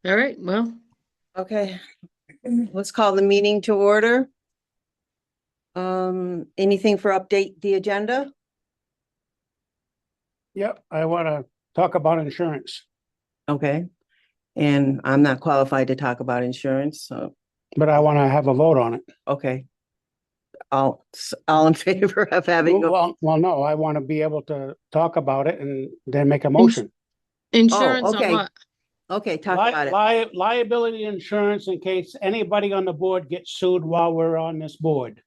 All right, well, Okay, let's call the meeting to order. Anything for update the agenda? Yep, I want to talk about insurance, Okay. And I'm not qualified to talk about insurance, so, but I want to have a vote on it. okay. All in favor of having, Well, no, I want to be able to talk about it and then make a motion. insurance on okay. what? okay, talk about it. Liability insurance in case anybody on the board gets sued while we're on this board.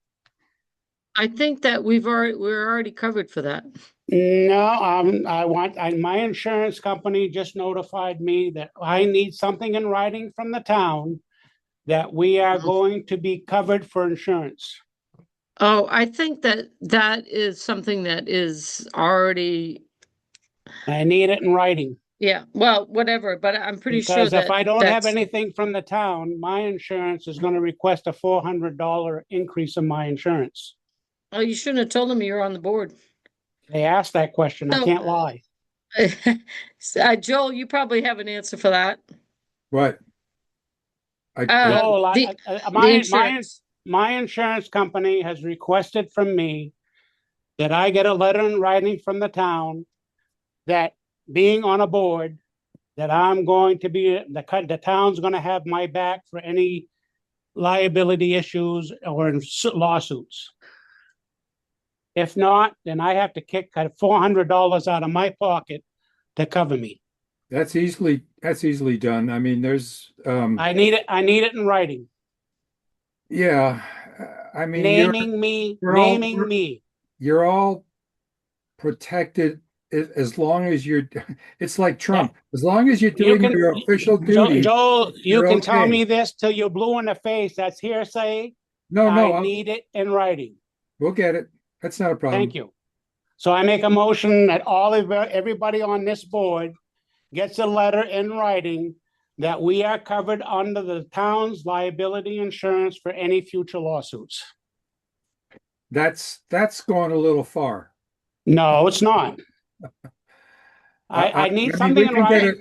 I think that we're already covered for that. No, my insurance company just notified me that I need something in writing from the town that we are going to be covered for insurance. Oh, I think that is something that is already, I need it in writing. yeah, well, whatever, but I'm pretty sure Because that if I don't have that's, anything from the town, my insurance is gonna request a $400 increase in my insurance. oh, you shouldn't have told them you were on the board. They asked that question, I So- can't lie. Joel, you probably have an answer for that. What? Joel, The my insurance. insurance company has requested from me that I get a letter in writing from the town that being on a board, that I'm going to be, the town's gonna have my back for any liability issues or in lawsuits. If not, then I have to kick $400 out of my pocket to cover me. That's easily done. I mean, there's I need it in writing, yeah. I mean, naming me, you're all protected as long as you're. It's like Trump. As long as you're doing your official duty. Joel, you you're can tell okay. me this till you're blue in the face. That's hearsay. No, I need it in writing. we'll get it. That's not a problem. Thank you. So I make a motion that everybody on this board gets a letter in writing that we are covered under the town's liability insurance for any future lawsuits. That's going a little far. No, it's not. I need something in writing.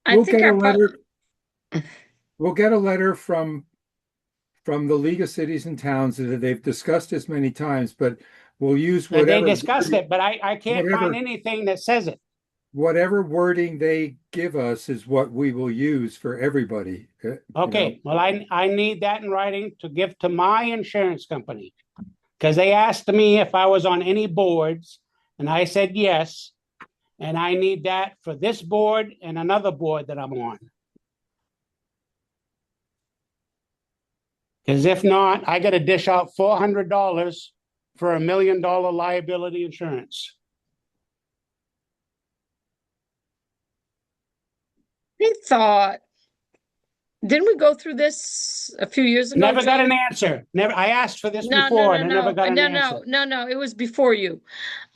We'll get a letter. We'll get a letter from the League of Cities and Towns that they've discussed this many times, but we'll use They whatever. discussed it, but I can't find anything that says it. Whatever wording they give us is what we will use for everybody. Okay, well, I need that in writing to give to my insurance company. Because they asked me if I was on any boards, and I said yes. And I need that for this board and another board that I'm on. Because if not, I gotta dish out $400 for $1 million liability insurance. I thought, didn't we go through this a few years ago? Never got Joel? an answer. Never. I asked for this No, before, no, and I no, never no, got an no, answer. no, it was before you.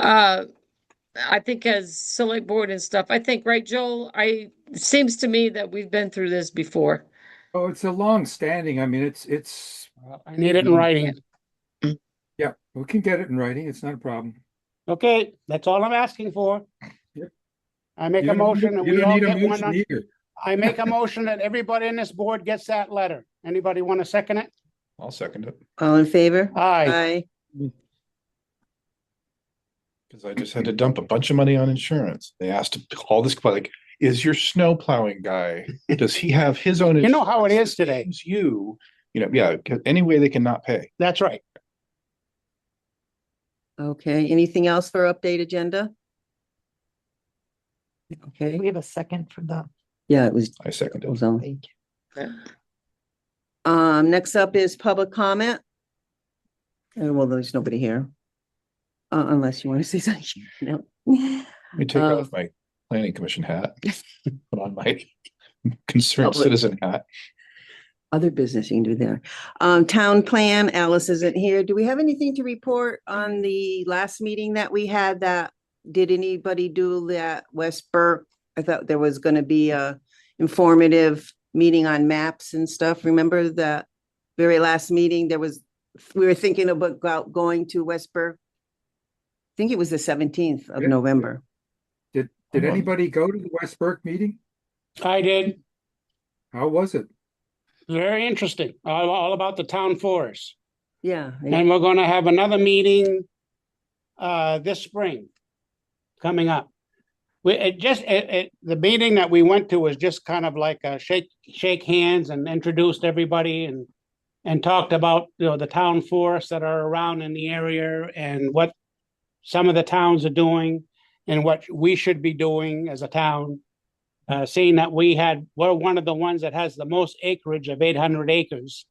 I think as select board and stuff, I think, right, Joel? It seems to me that we've been through this before. Oh, it's a long standing. I mean, it's. I need it in writing. Yeah, we can get it in writing. It's not a problem. Okay, that's all I'm asking for. Yep. I make You a don't motion need- and you we don't all need a get one. motion either. I make a motion that everybody in this board gets that letter. Anybody want to second it? I'll second it All in favor? Aye. Aye. because I just had to dump a bunch of money on insurance. They asked all this, like, is your snow plowing guy, does he have his own? You know how it insurance is that today. claims yeah, any way they cannot pay. That's right. Okay, anything else for update agenda? Okay, We have a second for the. yeah, it was, I second it. on. Thank you. Next up is public comment. Well, there's nobody here. Unless you want to say something. No. Let me take off my planning commission hat, put on my concerned Public. citizen hat. Other business you can do there. Town plan, Alice isn't here. Do we have anything to report on the last meeting that we had did anybody do that West Burke? I thought there was gonna be a informative meeting on maps and stuff. Remember that very last meeting, we were thinking about going to West Burke. I think it was the 17th of Yeah. November. Did anybody go to the West Burke meeting? I did. How was it? Very interesting, all about the town forest. Yeah. And we're gonna have another meeting this spring coming up. The meeting that we went to was just kind of like a shake hands and introduced everybody and talked about, the town forests that are around in the area and what some of the towns are doing and what we should be doing as a town. Seeing that we're one of the ones that has the most acreage of 800 acres.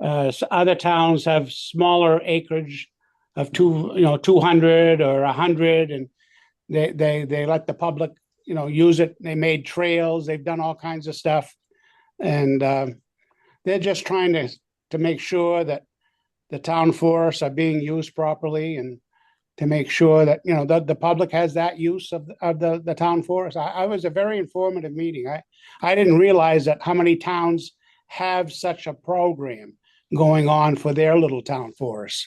So other towns have smaller acreage of 200 or 100, and they let the public, use it. They made trails. They've done all kinds of stuff, and they're just trying to make sure that the town forests are being used properly, and to make sure that the public has that use of the town forest. I was a very informative meeting. I didn't realize that how many towns have such a program going on for their little town forests.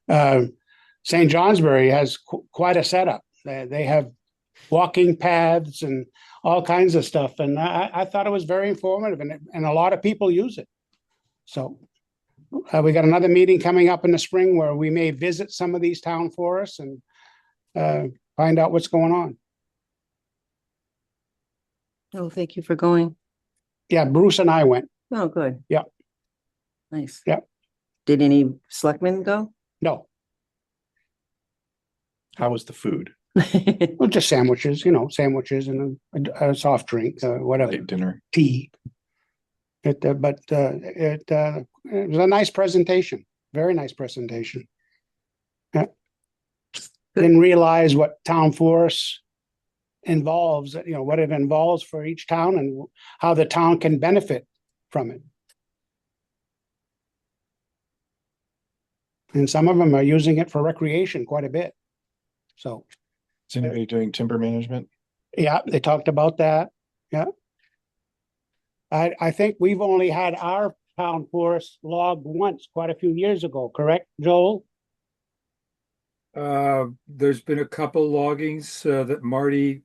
St. Johnsbury has quite a setup. They have walking paths and all kinds of stuff, and I thought it was very informative, and a lot of people use it. So we got another meeting coming up in the spring where we may visit some of these town forests and find out what's going on. Oh, thank you for going. Yeah, Bruce and I went. Oh, good. Yeah. Nice. Yeah. Did any selectmen go? No, How was the food? well, just sandwiches, sandwiches and a soft drink, whatever, Late dinner? tea. It was a nice presentation, very nice presentation. Yeah. Didn't realize what town forest involves, what it involves for each town and how the town can benefit from it. And some of them are using it for recreation quite a bit. So, Is anybody doing timber management? yeah, they talked about that. Yeah. I think we've only had our town forest logged once, quite a few years ago, correct, Joel? There's been a couple loggings that Marty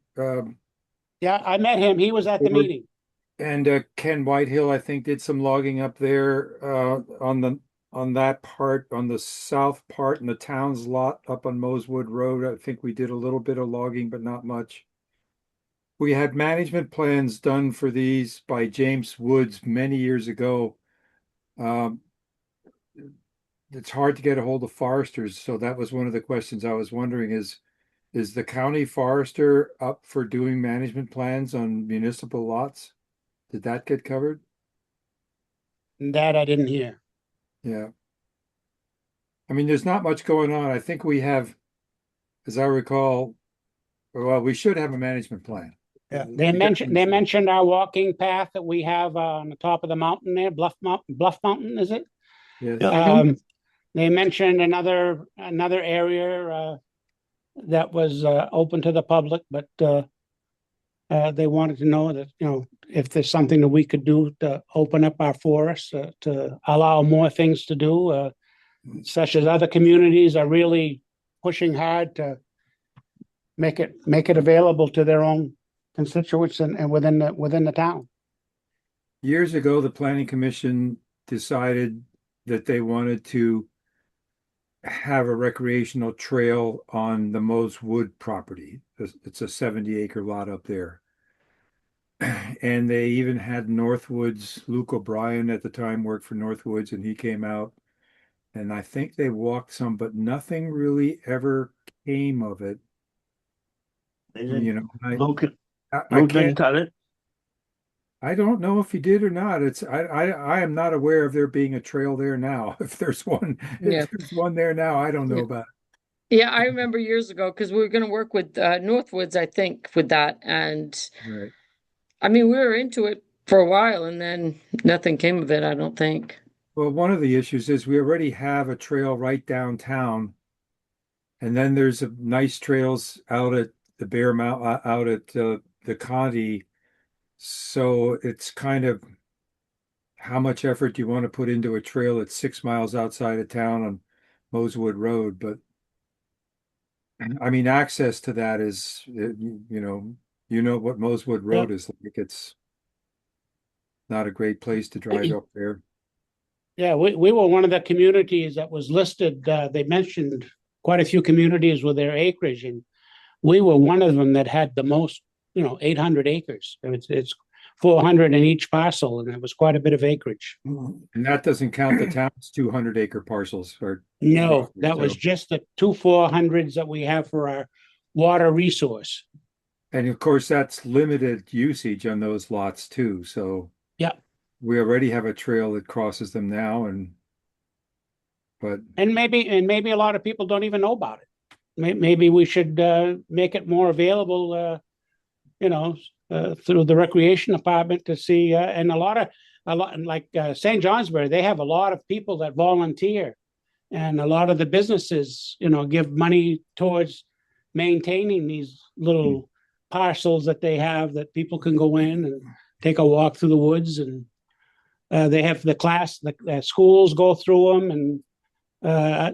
Yeah, I met him. He was at the Or- meeting. and Ken Whitehill, I think, did some logging up there on that part, on the south part in the town's lot up on Mosewood Road. I think we did a little bit of logging, but not much. We had management plans done for these by James Woods many years ago. Um, it's hard to get a hold of foresters, so that was one of the questions I was wondering is the county forester up for doing management plans on municipal lots? Did that get covered? That I didn't hear. Yeah. I mean, there's not much going on. I think we have, as I recall, well, we should have a management plan. Yeah, they mentioned our walking path that we have on the top of the mountain there, Bluff Mountain, is it? Yes. They mentioned another area that was open to the public, but they wanted to know that, if there's something that we could do to open up our forests to allow more things to do, such as other communities are really pushing hard to make it available to their own constituents and within the town. Years ago, the planning commission decided that they wanted to have a recreational trail on the Mosewood property. It's a 70-acre lot up there. And they even had Northwoods, Luke O'Brien at the time worked for Northwoods, and he came out. And I think they walked some, but nothing really ever came of it. You know, Luke, I Luke can't, didn't cut it. I don't know if he did or not. I am not aware of there being a trail there now. If there's one, Yeah. if there's one there now, I don't know Yeah. about Yeah, I remember years ago because we were going to work with Northwoods, I think, with that. And it. Right. I mean, we were into it for a while and then nothing came of it, I don't think. Well, one of the issues is we already have a trail right downtown. And then there's a nice trails out at the Bear Mount, out at the Conti. So it's kind of how much effort do you want to put into a trail that's 6 miles outside of town on Mosewood Road? But I mean, access to that is, you know what Mosewood Road is like. not a great place to drive up there. Yeah, we were one of the communities that was listed. They mentioned quite a few communities with their acreage, and we were one of them that had the most, 800 acres. It's 400 in each parcel, and it was quite a bit of acreage. And that doesn't count the town's 200-acre parcels or No, that so. was just the two 400s that we have for our water resource. And of course, that's limited usage on those lots too. So Yeah, we already have a trail that crosses them now, but and maybe a lot of people don't even know about it. Maybe we should make it more available, through the recreation department to see, and a lot like St. Johnsbury, they have a lot of people that volunteer, and a lot of the businesses, give money towards maintaining these little parcels that they have that people can go in and take a walk through the woods, and they have the schools go through them, and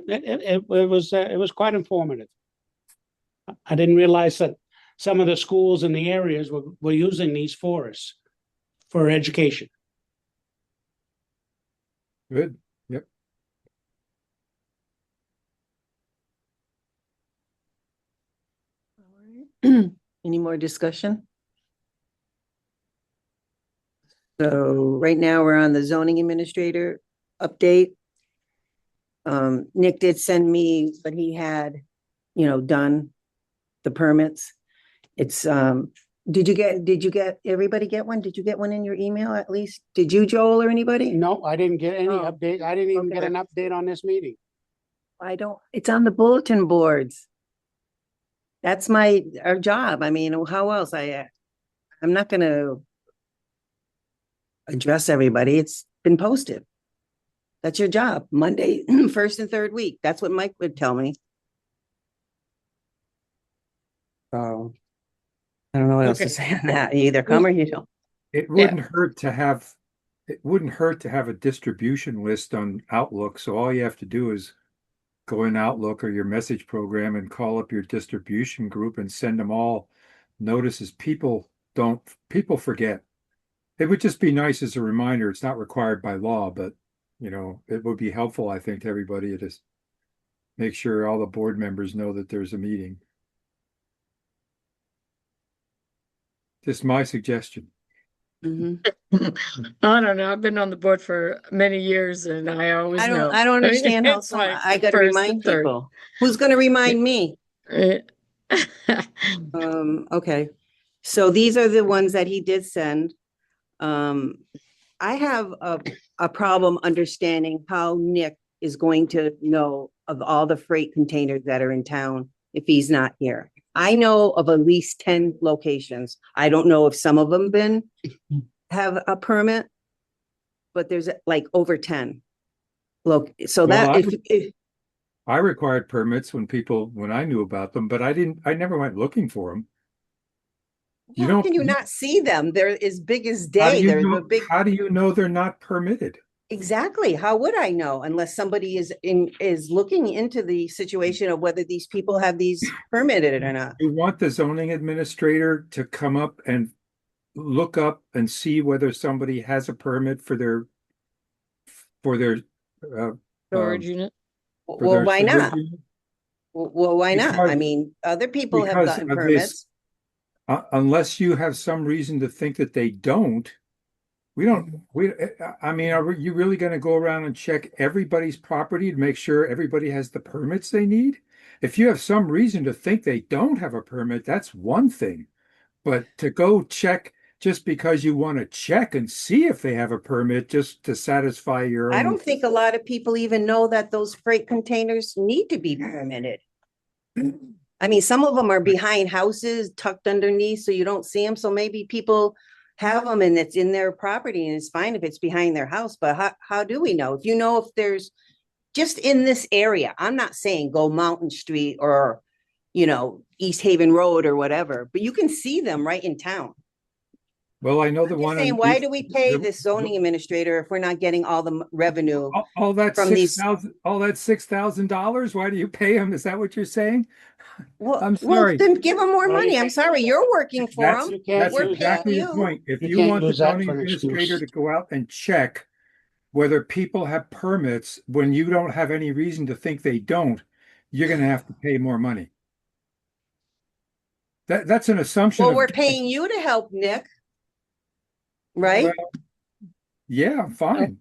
it was quite informative. I didn't realize that some of the schools in the areas were using these forests for education. good. Yep. Any more discussion? So right now we're on the zoning administrator update. Nick did send me what he had, done, the permits. It's, everybody get one? Did you get one in your email at least? Did you, Joel, or anybody? No, I didn't get any Oh, update. I didn't even get okay. an update on this meeting. It's on the bulletin boards. That's our job. I mean, how else? I'm not gonna address everybody. It's been posted. That's your job. Monday, first and third week. That's what Mike would tell me. So I don't know what else to Okay. say on that. You either come or you don't. It wouldn't hurt to have a distribution list on Outlook. So all you have to do is go in Outlook or your message program and call up your distribution group and send them all notices. People forget. It would just be nice as a reminder. It's not required by law, but it would be helpful, I think, to everybody to just make sure all the board members know that there's a meeting. Just my suggestion. Mhm. I don't know. I've been on the board for many years and I always know. I don't understand how It's like I the gotta first and remind third. people. Who's gonna remind me? Eh, Okay. So these are the ones that he did send. I have a problem understanding how Nick is going to know of all the freight containers that are in town if he's not here. I know of at least 10 locations. I don't know if some of them have a permit, but there's like over 10. Look, so Well, that if I required permits when I knew about them, but I never went looking for them. how can you not see them? They're as big as How do day. you They're know, the big. how do you know they're not permitted? Exactly. How would I know unless somebody is looking into the situation of whether these people have these permitted or not? You want the zoning administrator to come up and look up and see whether somebody has a permit for their Storage unit. Well, why storage not? unit? Well, why not? I Because- mean, other people have because gotten of permits. Unless you have some reason to think that they don't, I mean, are you really going to go around and check everybody's property to make sure everybody has the permits they need? If you have some reason to think they don't have a permit, that's one thing. But to go check just because you want to check and see if they have a permit just to satisfy your I own. don't think a lot of people even know that those freight containers need to be permitted. I mean, some of them are behind houses tucked underneath, so you don't see them. So maybe people have them and it's in their property and it's fine if it's behind their house. But how do we know? If you know if there's just in this area, I'm not saying go Mountain Street or, East Haven Road or whatever, but you can see them right in town. Well, I know the Just one. saying, why do we pay this zoning administrator if we're not getting all the revenue? All that from these- $6,000, all that $6,000? Why do you pay him? Is that what you're saying? Well, I'm well, sorry. then give them more No, you money. I'm can't. sorry, you're working for That's, them. You can't that's We're use paying that. exactly the you. point. If You you can't want the use that zoning for an administrator excuse. to go out and check whether people have permits when you don't have any reason to think they don't, you're gonna have to pay more money. That's an assumption Well, of, we're paying you to help, Nick, well, right? yeah, I'm fine.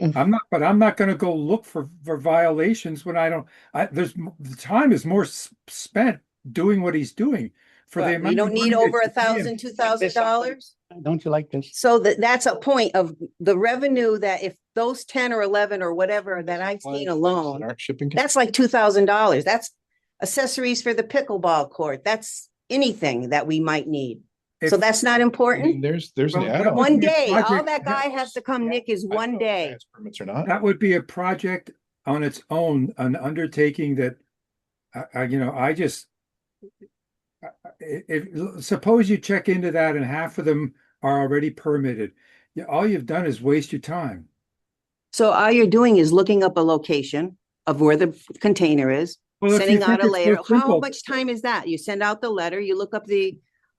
But I'm not gonna go look for violations when I don't, the time is more spent doing what he's doing for the But we amount of don't need money that over you pay him. $1,000, $2,000. Don't you like this? So that's a point of the revenue that if those 10 or 11 or whatever that I've seen alone, Aren't shipping. that's like $2,000. That's accessories for the pickleball court. That's anything that we might need. So If- that's not I mean, important. there's an Well, that add-on. would One be a day, all project- that guy has to come, Nick, is I don't one know if day. that's permits or not. That would be a project on its own, an undertaking that, I just, if, suppose you check into that and half of them are already permitted. Yeah, all you've done is waste your time. So all you're doing is looking up a location of where the container is, Well, if you sending out think a it's so letter. How simple- much time is that? You send out the letter, you look up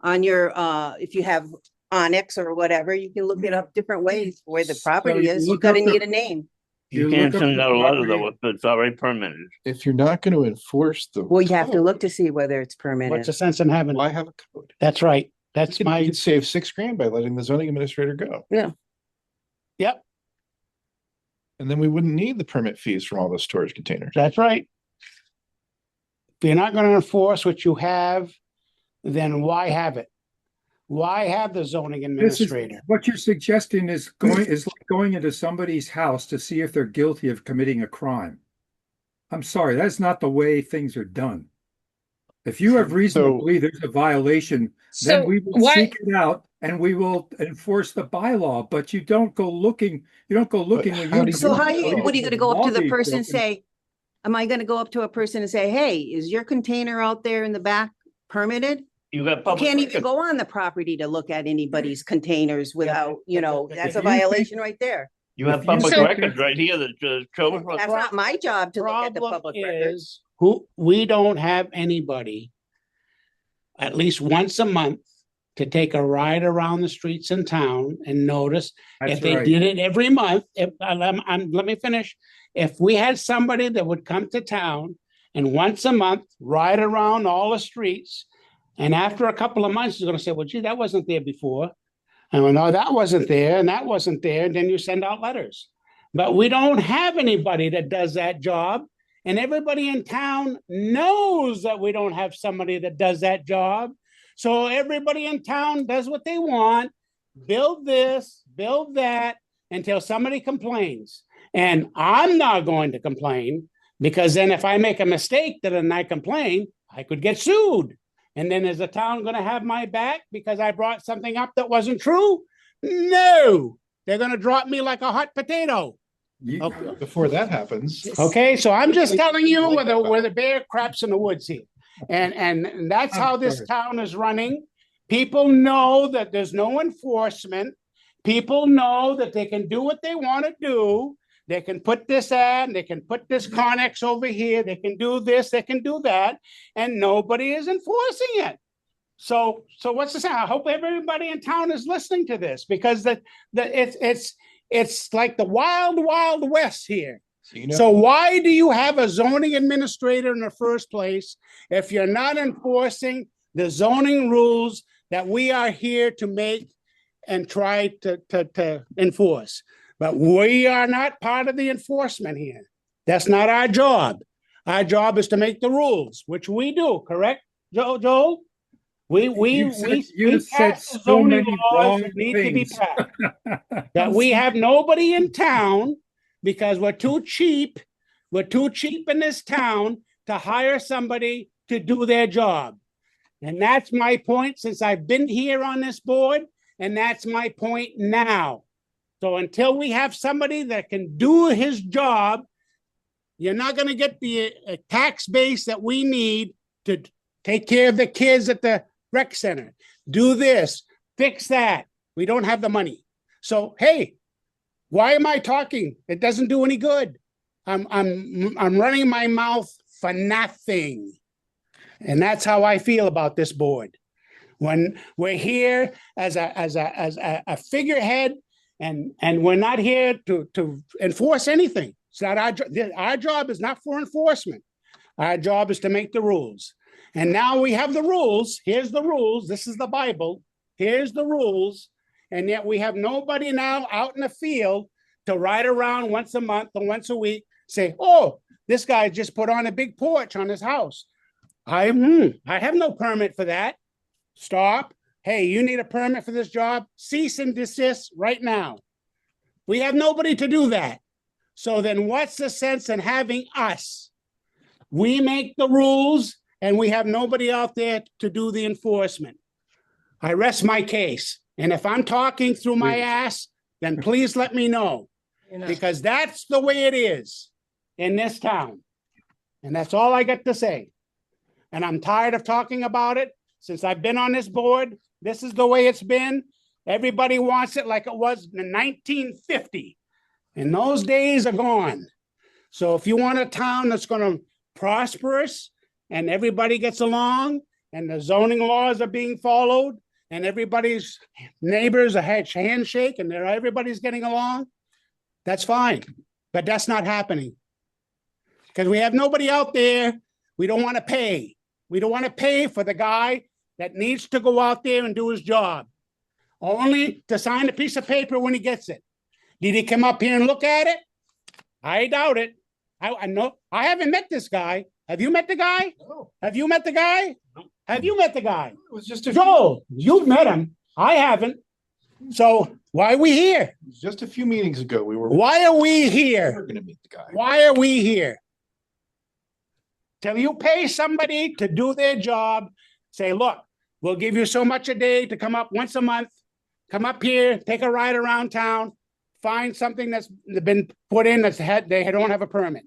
on your, if you have Onyx or whatever, you can look it up different ways where the property you is. You look gotta up the- need a name. You You can't look up send the out a letter though property- if it's already permitted. If you're not going to enforce the Well, you have to code, look to see whether it's What's the permitted. sense in having? why have a code? That's right. That's You my, could save $6,000 by letting the zoning administrator go. yep, And then we wouldn't need the permit fees from all those storage containers. that's right. If you're not gonna enforce what you have, then why have it? Why have the zoning This is, administrator? what you're suggesting is like going into somebody's house to see if they're guilty of committing a crime. I'm sorry, that's not the way things are done. If you have reason to So- believe there's a violation, then So we will why, seek it out and we will enforce the bylaw, but you don't go looking when how you. do So how you- what are you gonna go up to the Law person and being broken. say, am I gonna go up to a person and say, hey, is your container out there in the back permitted? You got You public can't even record. go on the property to look at anybody's containers without, that's a If you think- violation right there. You have If you public So- records right here that show us That's what's. not my job to look at the Problem public records. is, we don't have anybody at least once a month to take a ride around the streets in town and notice. That's If they right. did it every month, let me finish. If we had somebody that would come to town and once a month ride around all the streets, and after a couple of months, he's gonna say, well, gee, that wasn't there before. And well, no, that wasn't there, and that wasn't there, and then you send out letters. But we don't have anybody that does that job. And everybody in town knows that we don't have somebody that does that job. So everybody in town does what they want, build this, build that, until somebody complains. And I'm not going to complain, because then if I make a mistake and I complain, I could get sued. And then is the town going to have my back because I brought something up that wasn't true? No, they're going to drop me like a hot potato. You- Okay. Before that happens, Okay, so I'm just telling you where the bear craps in the woods here. And that's how this town is running. People know that there's no enforcement. People know that they can do what they want to do. They can put this ad, they can put this Connex over here, they can do this, they can do that, and nobody is enforcing it. So what's the sound? I hope everybody in town is listening to this, because it's like the wild, wild west here. So why do you have a zoning administrator in the first place if you're not enforcing the zoning rules that we are here to make and try to enforce? But we are not part of the enforcement here. That's not our job. Our job is to make the rules, which we do, correct, Joel? You said pass the so zoning many laws wrong that need to be things. passed. That we have nobody in town because we're too cheap. We're too cheap in this town to hire somebody to do their job. And that's my point since I've been here on this board, and that's my point now. So until we have somebody that can do his job, you're not going to get the tax base that we need to take care of the kids at the rec center. Do this, fix that. We don't have the money. So, hey, why am I talking? It doesn't do any good. I'm running my mouth for nothing. And that's how I feel about this board. When we're here as a figurehead, and we're not here to enforce anything. It's not our job is not for enforcement. Our job is to make the rules. And now we have the rules. Here's the rules. This is the Bible. Here's the rules. And yet we have nobody now out in the field to ride around once a month or once a week, say, oh, this guy just put on a big porch on his house. I have no permit for that. Stop. Hey, you need a permit for this job? Cease and desist right now. We have nobody to do that. So then what's the sense in having us? We make the rules and we have nobody out there to do the enforcement. I rest my case. And if I'm talking through my ass, then please let me know. Because that's the way it is in this town. And that's all I got to say. And I'm tired of talking about it. Since I've been on this board, this is the way it's been. Everybody wants it like it was in 1950. And those days are gone. So if you want a town that's going to prosperous and everybody gets along and the zoning laws are being followed and everybody's neighbors are handshake and everybody's getting along, that's fine. But that's not happening. Because we have nobody out there. We don't want to pay. We don't want to pay for the guy that needs to go out there and do his job, only to sign a piece of paper when he gets it. Did he come up here and look at it? I doubt it. I know. I haven't met this guy. Have you met the guy? No. Have you met the guy? No. Have you met the guy? It was just a Joel, you've met him. I haven't. So why are we here? just a few meetings ago. We were Why are we here? going to meet the guy. Why are we here? Till you pay somebody to do their job, say, look, we'll give you so much a day to come up once a month, come up here, take a ride around town, find something that's been put in they don't have a permit.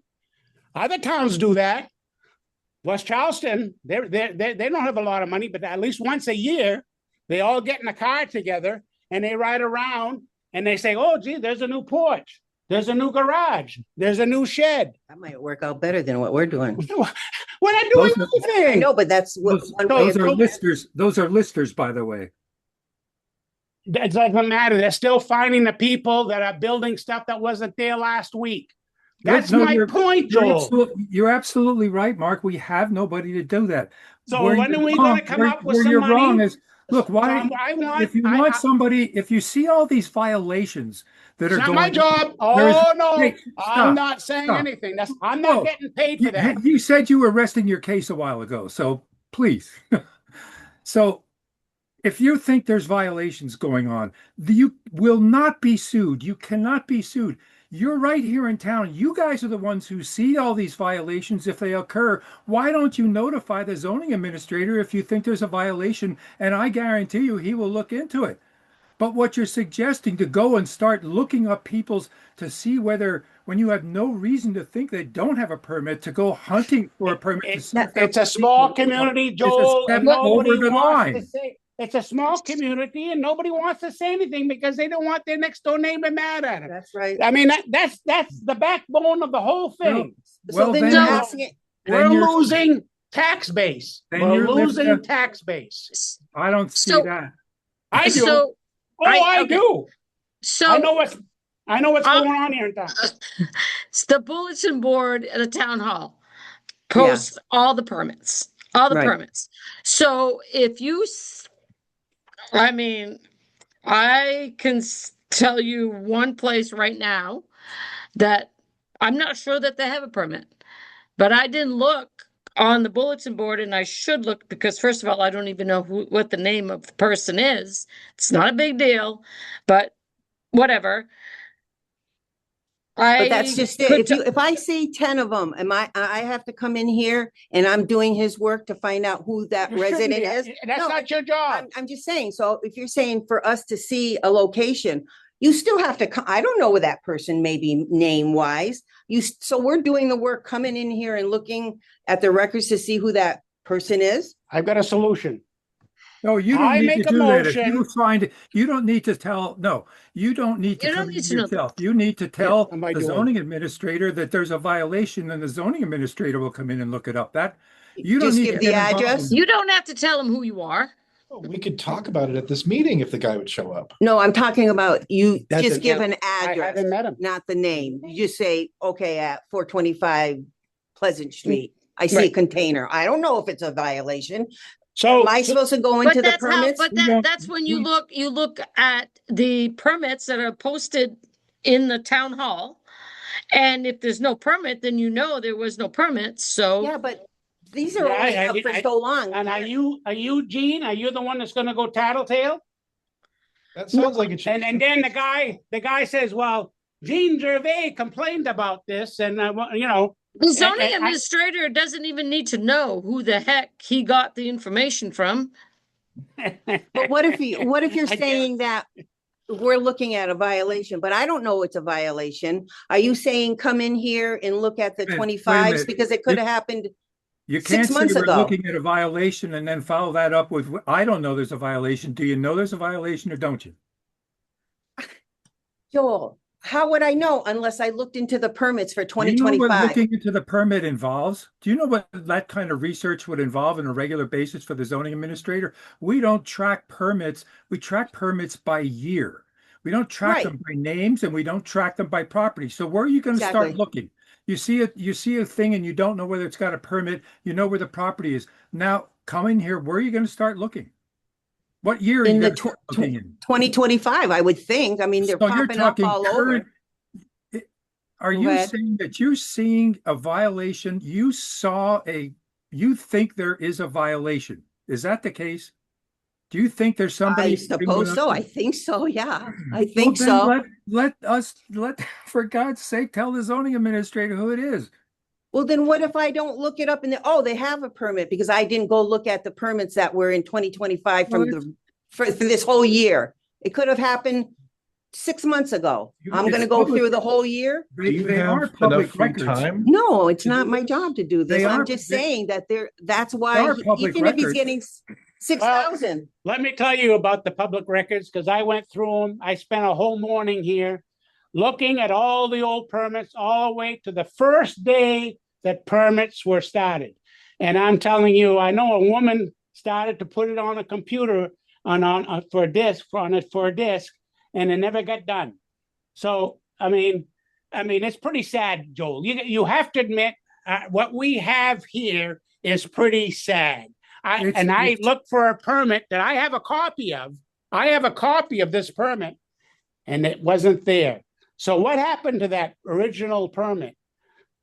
Other towns do that. West Charleston, they don't have a lot of money, but at least once a year, they all get in a car together and they ride around and they say, oh, gee, there's a new porch. There's a new garage. There's a new shed. That might work out better than what we're doing. We're not doing anything. No, but that's what. Those are listers. Those are listers, by the way. It doesn't matter. They're still finding the people that are building stuff that wasn't there last week. That's No, my point, Joel. You're absolutely right, Mark. We have nobody to do that. So Where when are you're we wrong- going to come up with where some you're money? wrong is, look, why? If you want I- somebody, if you see all these violations that It's are not going, my job. there is- Oh no, Hey, I'm stop, not saying stop. anything. I'm No. not getting paid for that. You said you were resting your case a while ago, so please. So if you think there's violations going on, you will not be sued. You cannot be sued. You're right here in town. You guys are the ones who see all these violations if they occur. Why don't you notify the zoning administrator if you think there's a violation? And I guarantee you he will look into it. But what you're suggesting to go and start looking up people's to see whether, when you have no reason to think they don't have a permit, to go hunting for a permit. To see if It's a small community, Joel, and nobody wants to say. It's a small community, and nobody wants to say anything because they don't want their next door neighbor mad at them. That's right. I mean, that's the backbone of the whole thing. So then then you're you're- asking it. We're then you're- losing tax base. Then We're you're living losing a- tax base. I don't see So- that. I do. So, I okay. do. so I know what's Um, going on here in town. the bulletin board at the town hall posts all the permits, all the Right. permits. So if you, I mean, I can tell you one place right now that I'm not sure that they have a permit, but I didn't look on the bulletin board, and I should look because first of all, I don't even know what the name of the person is. It's not a big deal, but whatever. But that's just it. could If I see 10 of them, I have to come in here and I'm doing his work to find out who that You shouldn't resident be. is. That's No, not your job. I'm just saying, so if you're saying for us to see a location, you still have to, I don't know where that person may be name wise. So we're doing the work, coming in here and looking at the records to see who that person is. I've got a solution. No, you don't I need make to a do that. If motion- you find, you don't need to tell, no, you don't need to You don't come need in to know that. yourself. You need to tell am I the doing? zoning administrator that there's a violation, and the zoning administrator will come in and look it up. You don't Just need give to the get involved address? in You don't have to tell them who you are. We could talk about it at this meeting if the guy would show up. No, I'm talking about you just Doesn't- give an I address, haven't met him. not the name. You just say, okay, at 425 Pleasant Street, I see a Right. container. I don't know if it's a violation. So, Am I supposed to go But into the that's how, permits? but We don't- that's when we- you look at the permits that are posted in the town hall. And if there's no permit, then you know there was no permit, so. Yeah, but these are Yeah, only up for so long. and are you, Gene, are you the one that's gonna go tattletale? That sounds like it should. And then the guy says, well, Gene Gervais complained about this and, you know. The zoning I- administrator doesn't even need to know who the heck he got the information from. But what if you're I get- saying that we're looking at a violation, but I don't know it's a violation? Are you saying come in here and look at the Wait a 25s minute. because it could have happened? You 6 can't say months we're ago. looking at a violation and then follow that up with, I don't know there's a violation. Do you know there's a violation or don't you? Joel, how would I know unless I looked into the permits for Do you know what 2025? looking into the permit involves? Do you know what that kind of research would involve on a regular basis for the zoning administrator? We don't track permits. We track permits by year. We don't track Right. them by names and we don't track them by property. So where are you going to Exactly. start looking? You see a thing and you don't know whether it's got a permit, you know where the property is. Now come in here, where are you going to start looking? What year are you In the going to start looking in? 2025, I would think. I mean, they're So you're popping up talking all current. over. Are Go you ahead. saying that you're seeing a violation? You think there is a violation? Is that the case? Do you think there's somebody? I suppose so. I think so. Yeah, I think Well, so. then for God's sake, tell the zoning administrator who it is. Well, then what if I don't look it up and oh, they have a permit because I didn't go look at the permits that were in 2025 Well, for this whole year. It could have happened 6 months ago. I'm It's going to go public- through the whole year. Do you They are have public enough free records. time? No, it's To not do my this? job to do this. They I'm are- just they- saying that that's They why are public even if he's records. getting 6,000. Let me tell you about the public records, because I went through them. I spent a whole morning here looking at all the old permits, all the way to the first day that permits were started. And I'm telling you, I know a woman started to put it on a computer for a disk, and it never got done. So, I mean, it's pretty sad, Joel. You have to admit, what we have here is pretty sad. I looked for a permit that I have a copy of. I have a copy of this permit, and it wasn't there. So what happened to that original permit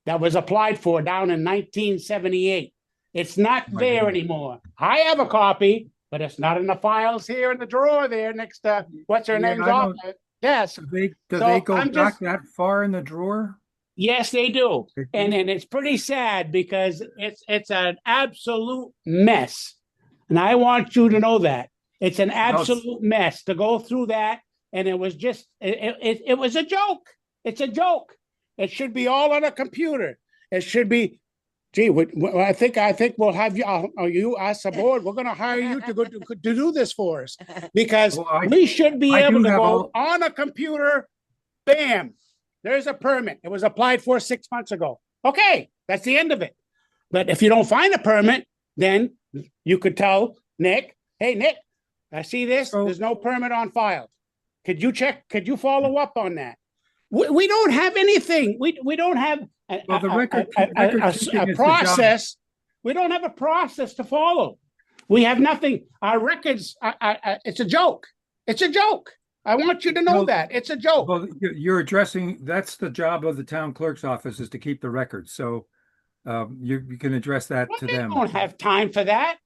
that was applied for down in 1978? It's not My there goodness. anymore. I have a copy, but it's not in the files here in the drawer there next to what's her Yeah, name's I don't- office. Yes, Do they So, go I'm back just- that far in the drawer? yes, they do. They do? And it's pretty sad because it's an absolute mess. And I want you to know that. It's an absolute mess to go through that. And it was just, it was a joke. It's a joke. It should be all on a computer. It should be, gee, I think we'll have you ask the board, we're gonna hire you to do this for us. Because Well, we should be I able do to have go on a computer, bam, there's a permit. It was applied for 6 months ago. Okay, that's the end of it. But if you don't find a permit, then you could tell Nick, hey, Nick, I see this, So- there's no permit on file. Could you check, could you follow up on that? We don't have anything. We don't have Well, the record keeping a is the job. process. We don't have a process to follow. We have nothing. Our records, it's a joke. It's a joke. I want you to know Well- that. It's a joke. Well, you're addressing, that's the job of the town clerk's office, is to keep the records. So you can address that to They them. don't have time for that.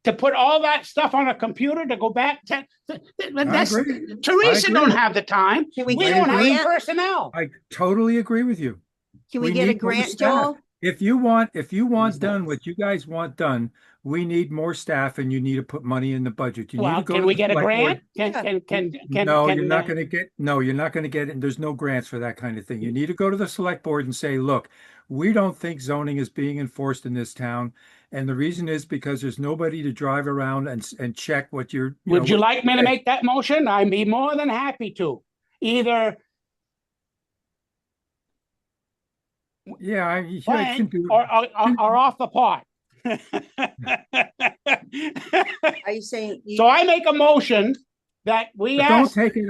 To put all that stuff on a computer to go back to, that's, agree. Teresa I agree. don't have the time. Can We we get a don't have the grant? personnel. I totally agree with you. Can we We get a need more grant, staff. Joel? If you want done what you guys want done, we need more staff and you need to put money in the budget. You need Well, to go can to we the get a select board. grant? Can No, can, you're not going to get, it. There's no grants for that kind of thing. You need to go to the select board and say, look, we don't think zoning is being enforced in this town. And the reason is because there's nobody to drive around and check what you're. Would you like me to okay. make that motion? I'd be more than happy to. Either Yeah, I can plan do. or off the pot. Are you saying? So I make a motion that we But don't ask, take it,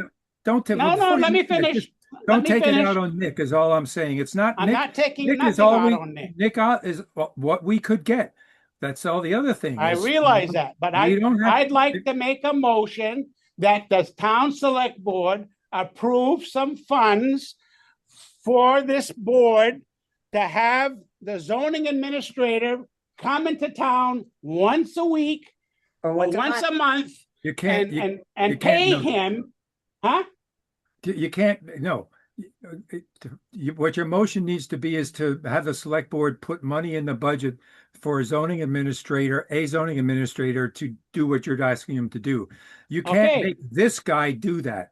don't take. no, before let you me do that, finish. just Let Don't me take it finish. out on Nick is all I'm saying. It's not I'm Nick. not taking Nick is nothing all out we, on Nick. Nick is what we could get. That's all the other thing I is. realize that, but We don't have. I'd like to make a motion that the town select board approve some funds for this board to have the zoning administrator come into town once a week Or or once once a month You can't, and, you, and, you and can't, pay no. him, huh? You can't, no. What your motion needs to be is to have the select board put money in the budget for a zoning administrator to do what you're asking him to do. You can't Okay. make this guy do that.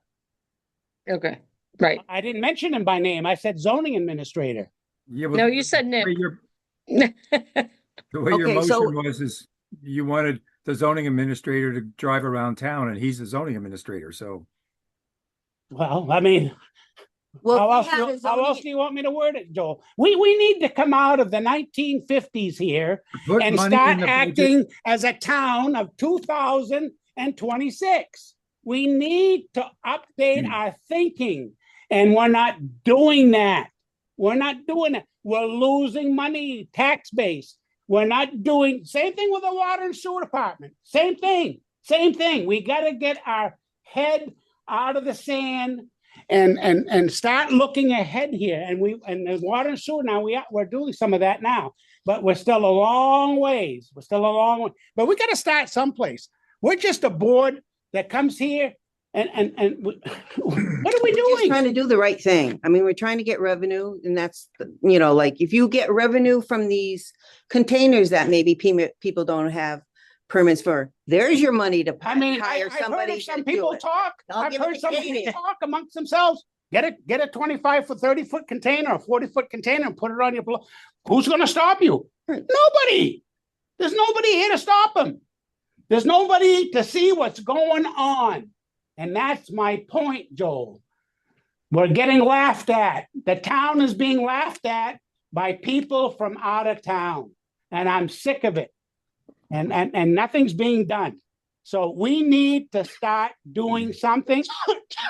Okay, right. I didn't mention him by name. I said zoning administrator. Yeah, No, you said the Nick. way your Okay, so- motion was is you wanted the zoning administrator to drive around town and he's the zoning administrator, so. Well, I mean, Well, how we else, have a how zoning- else do you want me to word it, Joel? We need to come out of the 1950s here Put and money in start the budget. acting as a town of 2026. We need to update our thinking, and we're not doing that. We're not doing it. We're losing money, tax base. We're not doing, same thing with the water and sewer department. Same thing, same thing. We got to get our head out of the sand and start looking ahead here. And the water and sewer now, we're doing some of that now, but we're still a long ways. We're still a long way, but we got to start someplace. We're just a board that comes here and what are we Just doing? trying to do the right thing. I mean, we're trying to get revenue and that's, like if you get revenue from these containers that maybe people don't have permits for, there's your money to I mean, hire I've heard somebody of some to do people it. talk. I'll I've give heard it some to people Katie. talk amongst themselves. Get a 25 foot, 30-foot container, a 40-foot container, and put it on your block. Who's going to stop you? Nobody. There's nobody here to stop them. There's nobody to see what's going on. And that's my point, Joel. We're getting laughed at. The town is being laughed at by people from out of town. And I'm sick of it. And nothing's being done. So we need to start doing something.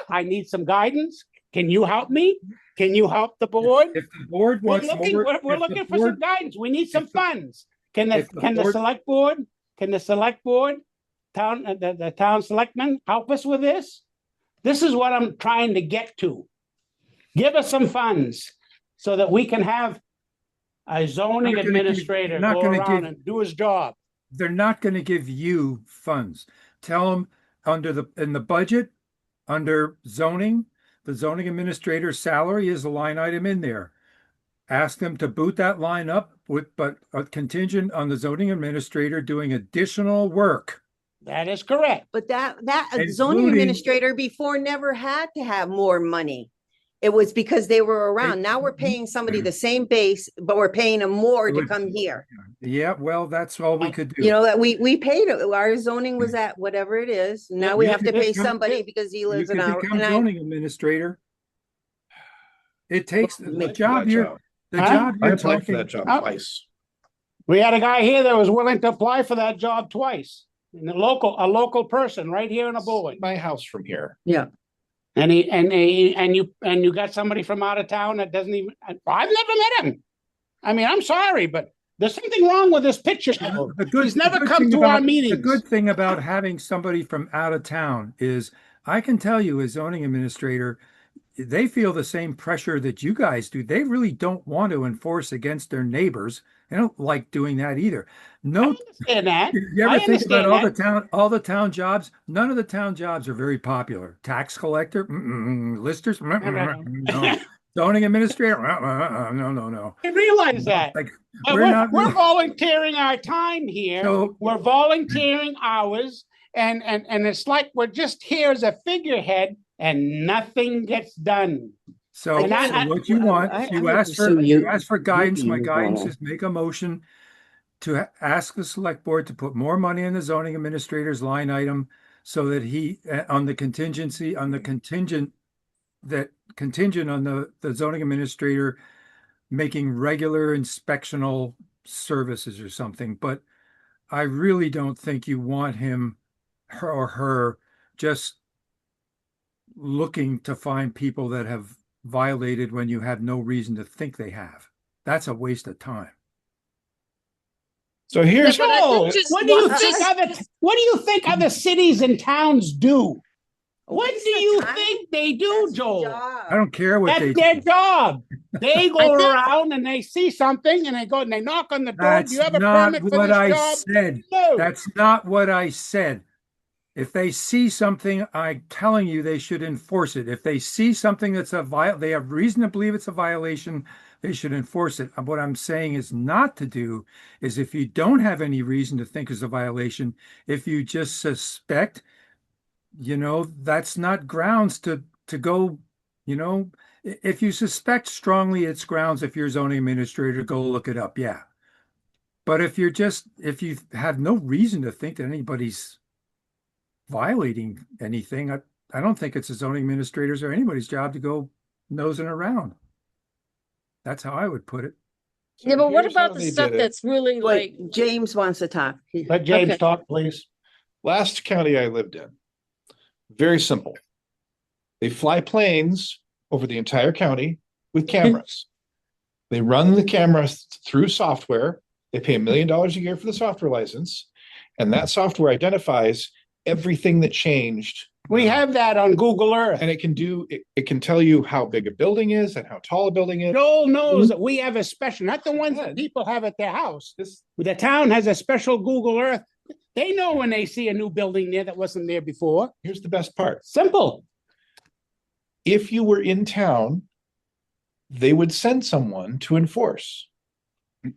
I need some guidance. Can you help me? Can you help the board? If the board We're wants looking, more. we're if the looking for board- some guidance. We need some if the- funds. Can the if the select board, the town selectmen help us with this? This is what I'm trying to get to. Give us some funds so that we can have a zoning Not gonna give- administrator not go gonna around give- and do his job. They're not going to give you funds. Tell them in the budget, under zoning, the zoning administrator's salary is a line item in there. Ask them to boot that line up but a contingent on the zoning administrator doing additional work. That is correct. But that zoning Including- administrator before never had to have more money. It was because they were around. Now we're paying somebody the same base, but we're paying them more It to would- come here. Yeah, well, that's all we could do. That we paid, our zoning was at whatever it is. Now we You have to could pay become- somebody because he You lives could in our. become zoning administrator. It takes the Make job that you're, job. the Huh? job I you're applied for talking. that job Oh. twice. We had a guy here that was willing to apply for that job twice. And a local person right here in a boy. My house from here. And you got somebody from out of town that doesn't even, I've never met him. I mean, I'm sorry, but there's something wrong with this picture. He's never the good come thing to our about- meetings. The good thing about having somebody from out of town is I can tell you as zoning administrator, they feel the same pressure that you guys do. They really don't want to enforce against their neighbors. They don't like doing that either. I No, understand that. you I ever think about understand all the town jobs? None of the town jobs are very popular. Tax collector, listers, no. Zoning administrator, no. I realize that. Like But we're not. we're volunteering our time here. So- We're volunteering hours and it's like we're just here as a figurehead and nothing gets done. So, And I- what you want, I you would ask for, assume you ask for you guidance. My move guidance on. is make a motion to ask the select board to put more money in the zoning administrator's line item so that he, on the contingent on the zoning administrator making regular inspectional services or something, but I really don't think you want him or her just looking to find people that have violated when you have no reason to think they have. That's a waste of time. So here's Yeah, but I think Joel, just what do you just- think other cities and towns do? What Waste do of you time? think they do, That's Joel? their job. I don't care what they That's their do. job. They go I think- around and they see something and they go and they knock on the door. That's Do you have a not permit for what this I job? said. No. That's not what I said. If they see something, I'm telling you, they should enforce it. If they see something that's they have reason to believe it's a violation, they should enforce it. What I'm saying is not to do is if you don't have any reason to think it's a violation, if you just suspect, that's not grounds to go, if you suspect strongly, it's grounds if you're a zoning administrator, go look it up. Yeah. But if you have no reason to think that anybody's violating anything, I don't think it's a zoning administrator's or anybody's job to go nosing around. That's how I would put it. Yeah, but what here's how about the they stuff did it. that's really like, Wait, James wants to talk. Let James Okay. talk, please. Last county I lived in, very simple. They fly planes over the entire county with cameras. They run the cameras through software. They pay $1 million a year for the software license, and that software identifies everything that changed. We have that on Google Earth. And it can tell you how big a building is and how tall a building is. Joel knows that we have a special, not the ones that Good. people have at their house. This, The town has a special Google Earth. They know when they see a new building there that wasn't there before. here's the best part. Simple. If you were in town, they would send someone to enforce.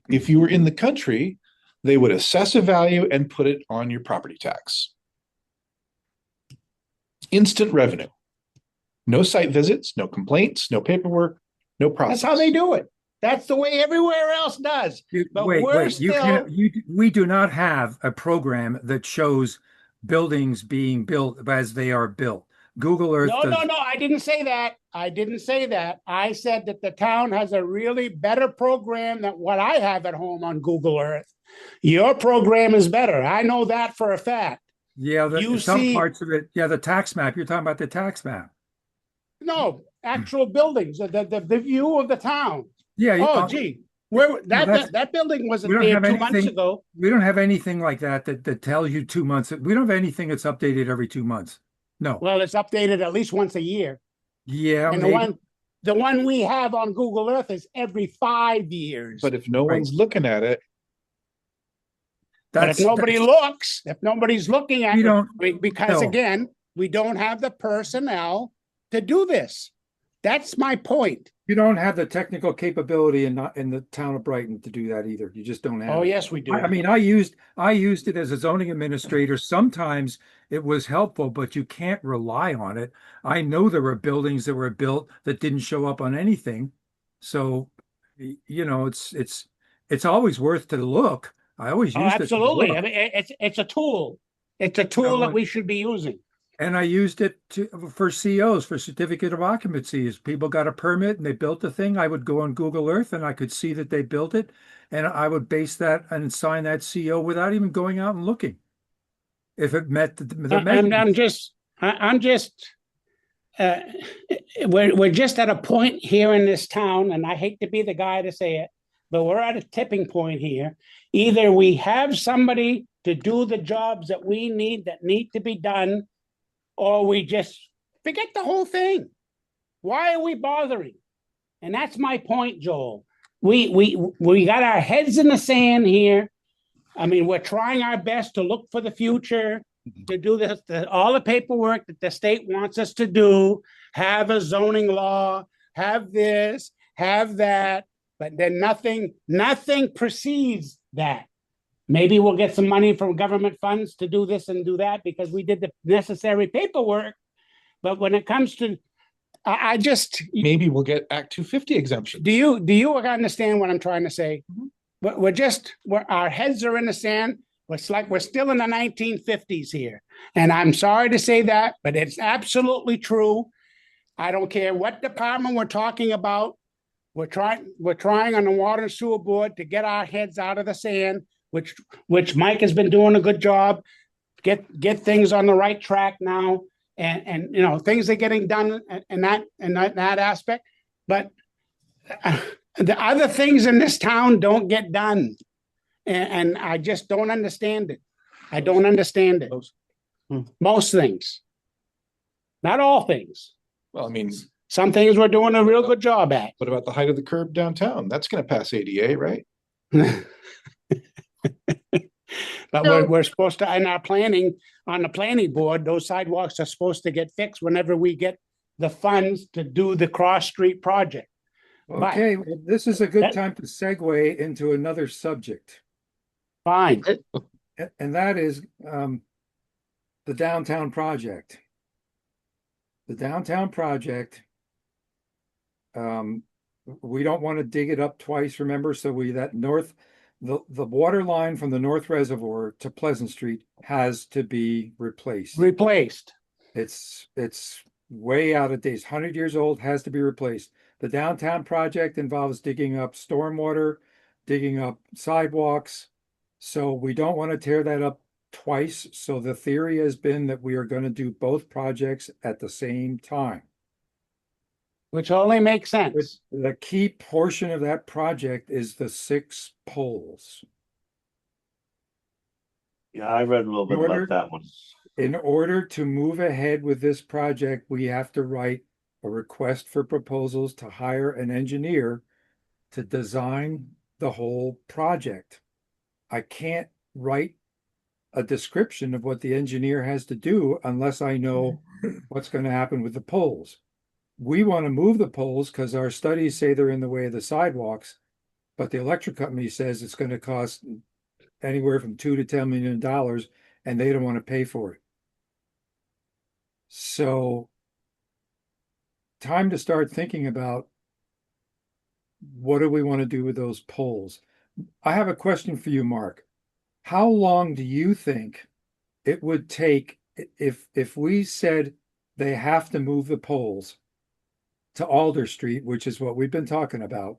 If you were in the country, they would assess a value and put it on your property tax. Instant revenue. No site visits, no complaints, no paperwork, no process. That's how they do it. That's the way everywhere else does. But we're still- We do not have a program that shows buildings being built as they are built. Google Earth No, does. no, no, I didn't say that. I didn't say that. I said that the town has a really better program than what I have at home on Google Earth. Your program is better. I know that for a fact. Yeah, You some see- parts of it. Yeah, the tax map. You're talking about the tax map. No, actual buildings, the view of the town. Yeah. Oh, gee, where that's- that building wasn't we don't there have 2 months anything- ago. We don't have anything like that tells you 2 months. We don't have anything that's updated every 2 months. No. Well, it's updated at least once a year. Yeah, And maybe. the one we have on Google Earth is every 5 years. But if no Right. one's looking at it, But if nobody looks, if nobody's looking at We it, don't- because no. again, we don't have the personnel to do this. That's my point. You don't have the technical capability in the town of Brighton to do that either. You just don't have Oh, it. yes, we do. I mean, I used it as a zoning administrator. Sometimes it was helpful, but you can't rely on it. I know there were buildings that were built that didn't show up on anything. So, it's always worth to look. I always Oh, used it. absolutely. To I look. mean, it's a tool. It's a tool that we should be using. And I used it for COs, for certificate of occupancy. As people got a permit and they built the thing, I would go on Google Earth and I could see that they built it, and I would base that and sign that CO without even going out and looking. If it met the measurements. We're just at a point here in this town, and I hate to be the guy to say it, but we're at a tipping point here. Either we have somebody to do the jobs that we need to be done, or we just forget the whole thing. Why are we bothering? And that's my point, Joel. We got our heads in the sand here. I mean, we're trying our best to look for the future, to do this, all the paperwork that the state wants us to do, have a zoning law, have this, have that, but then nothing precedes that. Maybe we'll get some money from government funds to do this and do that because we did the necessary paperwork. But when it comes to, I just, maybe we'll get Act 250 exemption. do you understand what I'm trying to say? We're our heads are in the sand. It's like we're still in the 1950s here. And I'm sorry to say that, but it's absolutely true. I don't care what department we're talking about. We're trying on the water and sewer board to get our heads out of the sand, which Mike has been doing a good job. Get things on the right track now, and you know things are getting done in that aspect. But the other things in this town don't get done, and I just don't understand it. I don't understand it. Most things, not all things. Well, I mean, Some things we're doing a real good job at. what about the height of the curb downtown? That's gonna pass ADA, right? But So- we're supposed to, in our planning, on the planning board, those sidewalks are supposed to get fixed whenever we get the funds to do the cross street project. But- Okay, well, this is a good That- time to segue into another subject, Fine. and that is the downtown project. The downtown project, we don't want to dig it up twice, remember? So the water line from the North Reservoir to Pleasant Street has to be replaced. Replaced. It's way out of date, 100 years old, has to be replaced. The downtown project involves digging up stormwater, digging up sidewalks. So we don't want to tear that up twice. So the theory has been that we are going to do both projects at the same time. Which only makes But sense. the key portion of that project is the 6 poles. Yeah, I read a little bit Order- about that one. In order to move ahead with this project, we have to write a request for proposals to hire an engineer to design the whole project. I can't write a description of what the engineer has to do unless I know what's going to happen with the poles. We want to move the poles because our studies say they're in the way of the sidewalks, but the electric company says it's going to cost anywhere from $2 to $10 million, and they don't want to pay for it. So, time to start thinking about what do we want to do with those poles. I have a question for you, Mark. How long do you think it would take if we said they have to move the poles to Alder Street, which is what we've been talking about?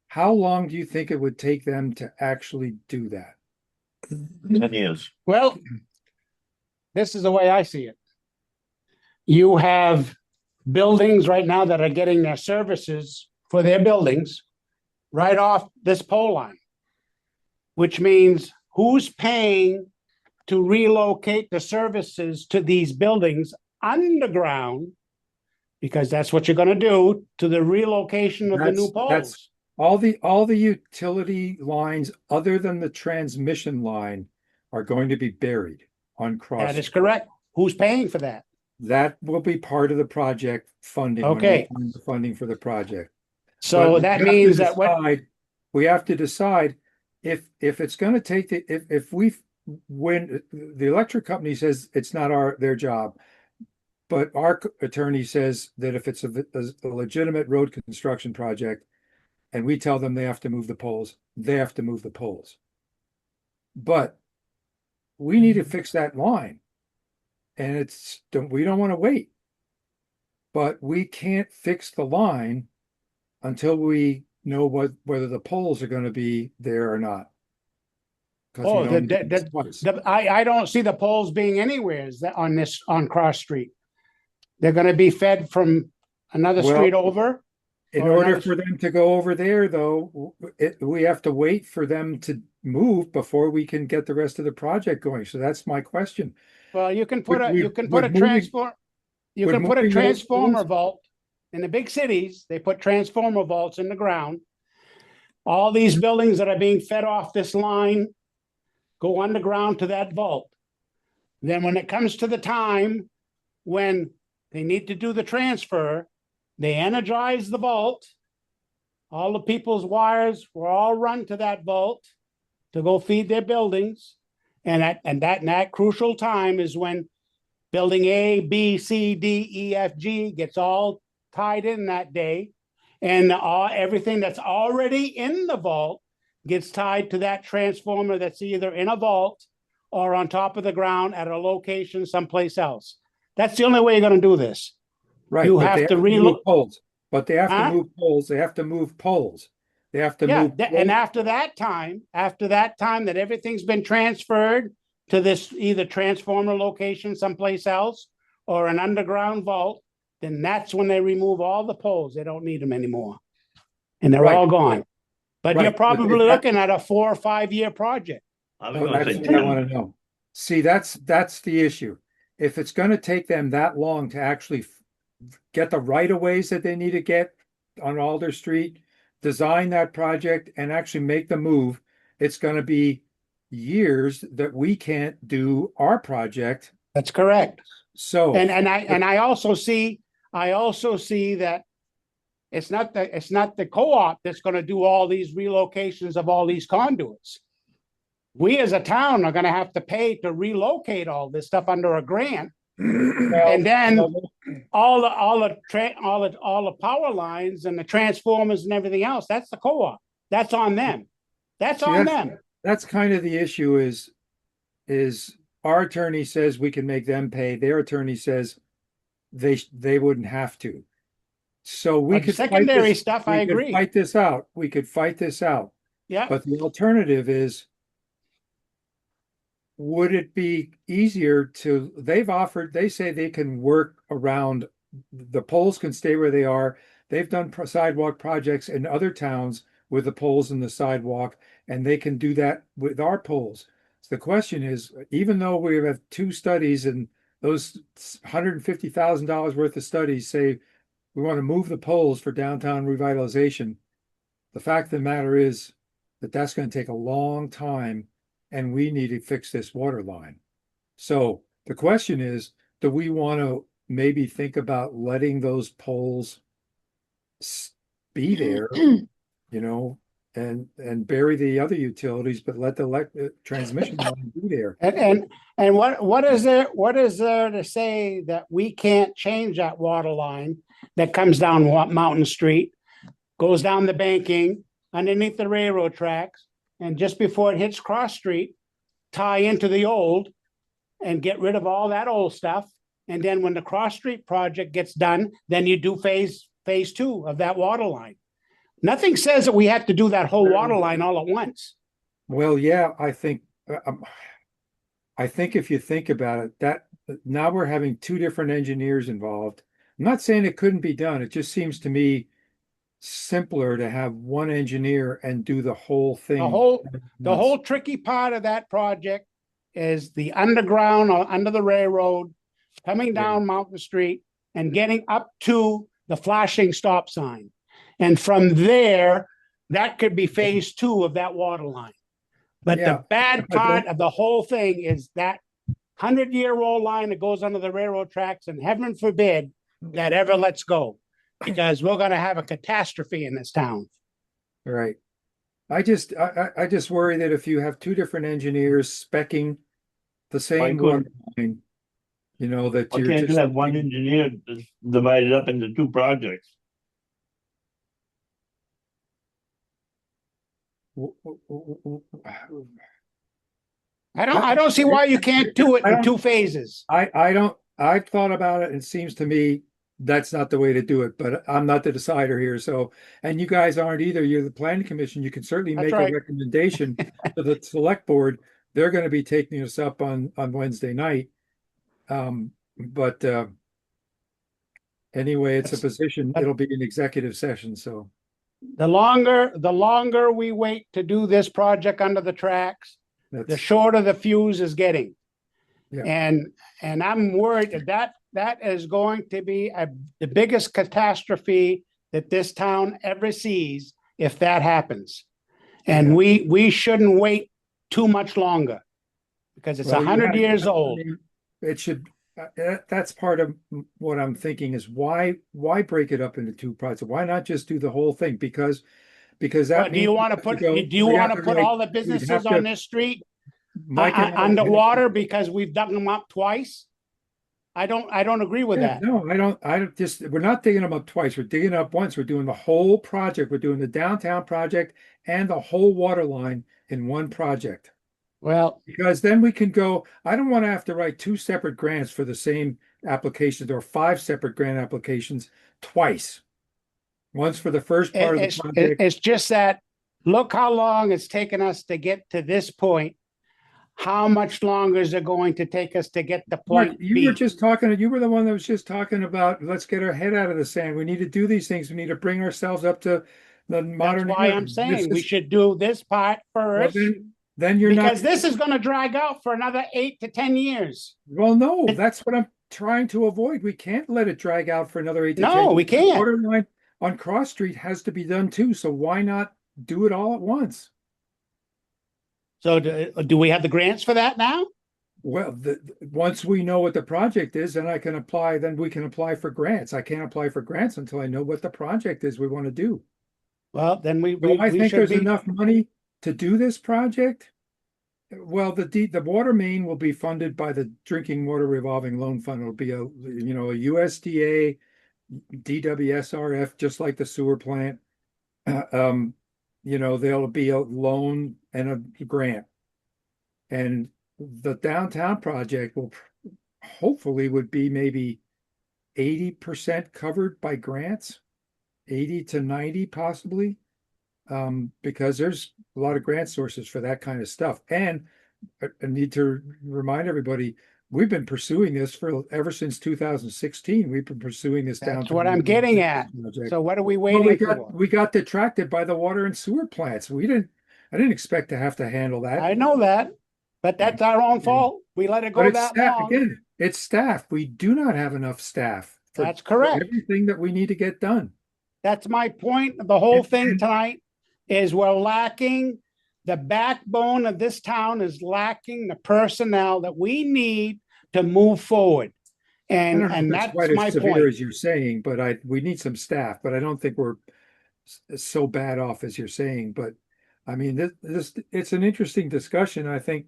How long do you think it would take them to actually do that? 10 years. Well, this is the way I see it. You have buildings right now that are getting their services for their buildings right off this pole line, which means who's paying to relocate the services to these buildings underground? Because that's what you're going to do to the relocation of the new That's poles. all the utility lines other than the transmission line are going to be buried on cross. That is correct. Who's paying for that? That will be part of the project funding. when we Okay. find the funding for the project. So But that we have means to that what, decide- We have to decide if it's going to take when the electric company says it's not their job, but our attorney says that if it's a legitimate road construction project, and we tell them they have to move the poles, they have to move the poles. But we need to fix that line. And we don't want to wait. But we can't fix the line until we know whether the poles are going to be there or not. 'Cause we oh, don't need this twice. I don't see the poles being anywhere on Cross Street. They're going to be fed from another Well, street over. In or order another- for them to go over there, though, we have to wait for them to move before we can get the rest of the project going. So that's my question. Well, you can put Would a, we- you can would put a moving- transform, you would can put a moving those transformer poles- vault. In the big cities, they put transformer vaults in the ground. All these buildings that are being fed off this line go underground to that vault. Then when it comes to the time when they need to do the transfer, they energize the vault. All the people's wires were all run to that vault to go feed their buildings. And that crucial time is when building A, B, C, D, E, F, G gets all tied in that day. And everything that's already in the vault gets tied to that transformer that's either in a vault or on top of the ground at a location someplace else. That's the only way you're going to do this. Right. You but have they to move poles. but they have to Huh? move poles. They have to move poles. They have to Yeah, move. and after that time that everything's been transferred to this either transformer location someplace else or an underground vault, then that's when they remove all the poles. They don't need them anymore. And they're Right. all gone. But you're Right. But probably that- looking at a 4 or 5 year project. I was Oh, gonna that's say what I want 10. to know. See, that's the issue. If it's going to take them that long to actually get the right of ways that they need to get on Alder Street, design that project, and actually make the move, it's going to be years that we can't do our project. That's correct. So, And I also see that it's not the co-op that's going to do all these relocations of all these conduits. We as a town are going to have to pay to relocate all this stuff under a grant, and then all the power lines and the transformers and everything else. That's the co-op. That's on them. That's See, on them. that's kind of the issue is our attorney says we can make them pay. Their attorney says they wouldn't have to. So we On could fight secondary this, stuff, we I could agree. fight this out. We could fight this out. Yeah. But the alternative is, would it be easier to, they say they can work around, the poles can stay where they are. They've done sidewalk projects in other towns with the poles and the sidewalk, and they can do that with our poles. So the question is, even though we have two studies and those $150,000 worth of studies say we want to move the poles for downtown revitalization, the fact of the matter is that that's going to take a long time, and we need to fix this water line. So the question is, do we want to maybe think about letting those poles be there, and bury the other utilities, but let the transmission line be there? And what is there to say that we can't change that water line that comes down Mountain Street, goes down the banking underneath the railroad tracks, and just before it hits Cross Street, tie into the old and get rid of all that old stuff. And then when the Cross Street project gets done, then you do phase 2 of that water line. Nothing says that we have to do that whole water line all at once. Well, yeah, I think if you think about it, that now we're having two different engineers involved. I'm not saying it couldn't be done. It just seems to me simpler to have one engineer and do the whole thing. The whole tricky part of that project is the underground or under the railroad, coming down Mountain Street and getting up to the flashing stop sign. And from there, that could be phase 2 of that water line. But the bad part of the whole thing is that 100-year-old line that goes under the railroad tracks, and heaven forbid that ever lets go, because we're going to have a catastrophe in this town. Right. I just worry that if you have two different engineers specking the same water line, that Why you're can't you just have one engineer divided up into two projects? I don't see why you can't do it in 2 phases. I've thought about it, and it seems to me that's not the way to do it, but I'm not the decider here. So, and you guys aren't either. You're the planning commission. You can certainly That's make right. a recommendation to the select board. They're going to be taking us up on Wednesday night. But anyway, it's a position. It'll be an executive session. So The longer we wait to do this project under the tracks, the that's, shorter the fuse is getting. Yeah. And I'm worried that is going to be the biggest catastrophe that this town ever sees if that happens. And we shouldn't wait too much longer, because it's 100 years old. It should. That's part of what I'm thinking is why break it up into two projects? Why not just do the whole thing? Because that Do you want to put all the businesses on this street underwater because we've dug them up twice? I don't agree with that. No, I don't just, we're not digging them up twice. We're digging up once. We're doing the whole project. We're doing the downtown project and the whole water line in one project. Well, Because then we can go, I don't want to have to write 2 separate grants for the same applications or 5 separate grant applications twice. One's for the first part of the project. It's just that, look how long it's taken us to get to this point. How much longer is it going to take us to get to Mark, point you were B? just talking, you were the one that was just talking about, let's get our head out of the sand. We need to do these things. We need to bring ourselves up to the That's modern why era. I'm This saying we is- should do this part well, first, then you're not, because this is gonna drag out for another 8 to 10 years. well, no, that's what I'm trying to avoid. We can't let it drag out for another 8 to 10 No, years. we The can't. water line on Cross Street has to be done too, so why not do it all at once? So do we have the grants for that now? Well, once we know what the project is, then then we can apply for grants. I can't apply for grants until I know what the project is we want to do. Well, then we So I think should there's be, enough money to do this project. Well, the water main will be funded by the Drinking Water Revolving Loan Fund. It'll be a USDA, DWSRF, just like the sewer plant. There'll be a loan and a grant. And the downtown project will hopefully would be maybe 80% covered by grants, 80 to 90 possibly. Because there's a lot of grant sources for that kind of stuff. And I need to remind everybody, we've been pursuing this for ever since 2016. We've been pursuing this that's downtown what I'm getting at. project. So what are we Well, waiting for? we got detracted by the water and sewer plants. I didn't expect to have to handle that. I know that, but that's our own fault. We let it But go it's that staff, long. again, it's staff. We do not have enough staff That's for correct. everything that we need to get done. That's my point. The whole And- thing and- tonight is we're lacking, the backbone of this town is lacking the personnel that we need to move forward. I And, don't know if and it's that's quite my as severe point. as you're saying, but we need some staff, but I don't think we're so bad off as you're saying. But I mean, it's an interesting discussion. I think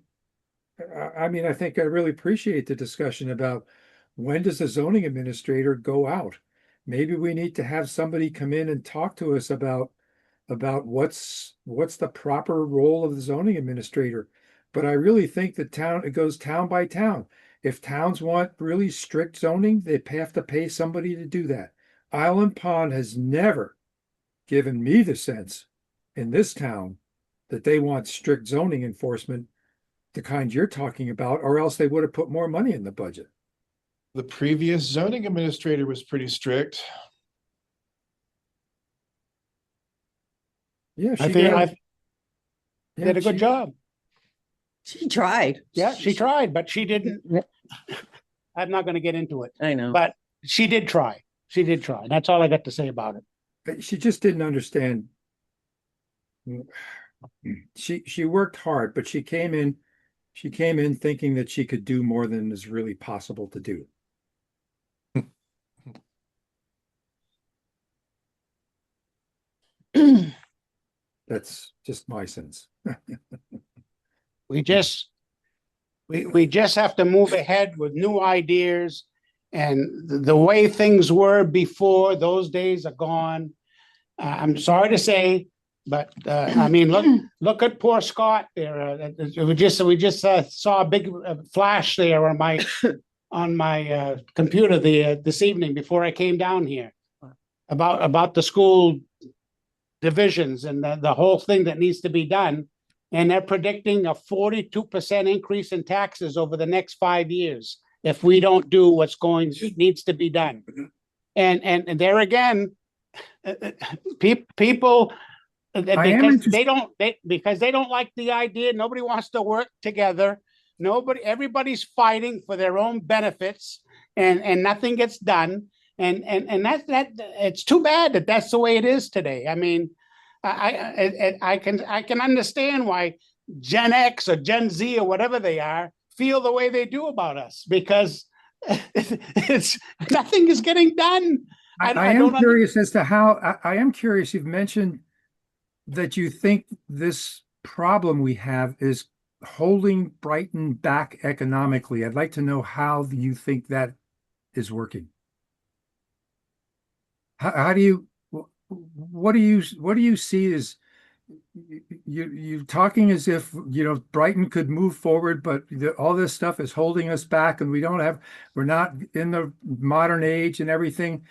I really appreciate the discussion about when does the zoning administrator go out? Maybe we need to have somebody come in and talk to us about what's the proper role of the zoning administrator. But I really think that it goes town by town. If towns want really strict zoning, they have to pay somebody to do that. Island Pond has never given me the sense in this town that they want strict zoning enforcement, the kind you're talking about, or else they would have put more money in the budget. The previous zoning administrator was pretty strict. Yeah, I she think got- I yeah, did a good she- job. She tried. Yeah, she tried, but she didn't. I'm not gonna get into it, I know. but she did try. She did try. That's all I got to say about it. She just didn't understand. She worked hard, but she came in thinking that she could do more than is really possible to do. That's just my sense. We just, we just have to move ahead with new ideas. And the way things were before, those days are gone. I'm sorry to say, but I mean, look at poor Scott there. We just saw a big flash there on my computer this evening before I came down here about the school divisions and the whole thing that needs to be done. And they're predicting a 42% increase in taxes over the next 5 years if we don't do needs to be done. And there again, people, because they don't like the idea. Nobody wants to work together. Everybody's fighting for their own benefits, and nothing gets done. And it's too bad that that's the way it is today. I mean, I can understand why Gen X or Gen Z or whatever they are feel the way they do about us, because it's nothing is getting done. I am curious as to how, I am curious, you've mentioned that you think this problem we have is holding Brighton back economically. I'd like to know how you think that is working. How do you, what do you see as you talking as if, Brighton could move forward, but all this stuff is holding us back and we're not in the modern age and everything.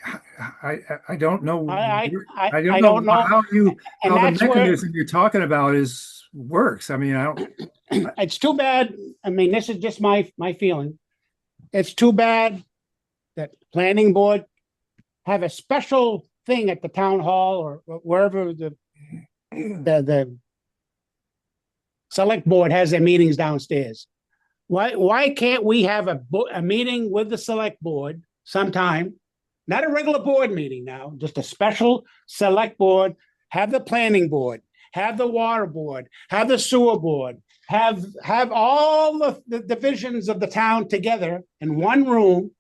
I don't know. I I don't know don't know. how And how the that's where mechanism you're talking about works. I mean, I don't. it's too bad. I mean, this is just my feeling. It's too bad that planning board have a special thing at the town hall or wherever the select board has their meetings downstairs. Why can't we have a meeting with the select board sometime? Not a regular board meeting now, just a special select board, have the planning board, have the water board, have the sewer board, have all the divisions of the town together in one room,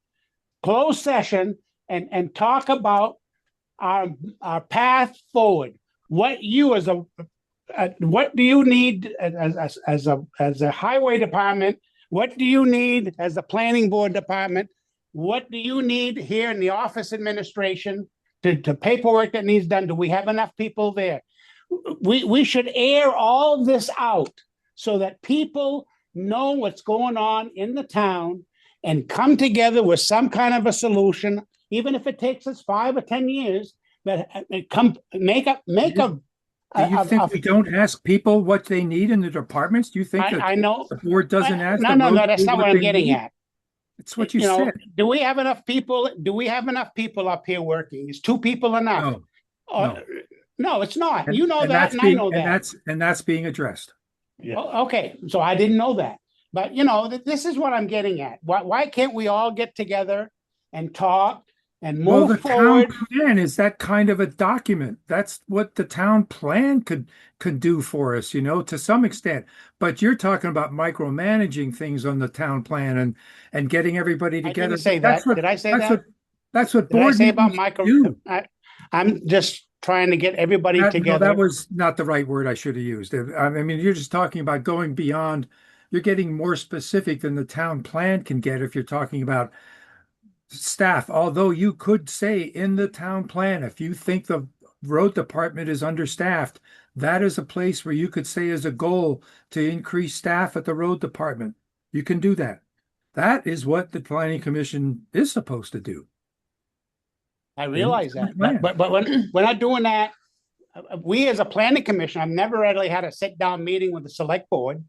closed session, and talk about our path forward. What you as a what do you need as a highway department? What do you need as a planning board department? What do you need here in the office administration to paperwork that needs done? Do we have enough people there? We should air all this out so that people know what's going on in the town and come together with some kind of a solution, even if it takes us 5 or 10 years. But come make a Do you think we don't ask people what they need in the departments? Do you think that I know. the board doesn't ask No, the no, road no. That's crew not what what I'm they getting need? at. It's what you You know, said. do we have enough people? Do we have enough people up here working? Is 2 people enough? No, Uh, no. no, it's not. And, You know and that, that's and I being know that. that's being addressed. Yeah. Okay, so I didn't know that. But you know, this is what I'm getting at. Why can't we all get together and talk and Well, move the town forward? plan is that kind of a document. That's what the town plan could do for us, to some extent. But you're talking about micromanaging things on the town plan and getting everybody I together. didn't say That's that. what Did I say that's that? what that's what Did I board say about meetings micro? do. I'm just trying to get everybody No, that together. was not the right word I should have used. I mean, you're just talking about going beyond, you're getting more specific than the town plan can get if you're talking about staff. Although you could say in the town plan, if you think the road department is understaffed, that is a place where you could say as a goal to increase staff at the road department. You can do that. That is what the planning commission is supposed to do. I In the realize town that, plan. but when we're not doing that. We as a planning commission, I've never really had a sit down meeting with the select board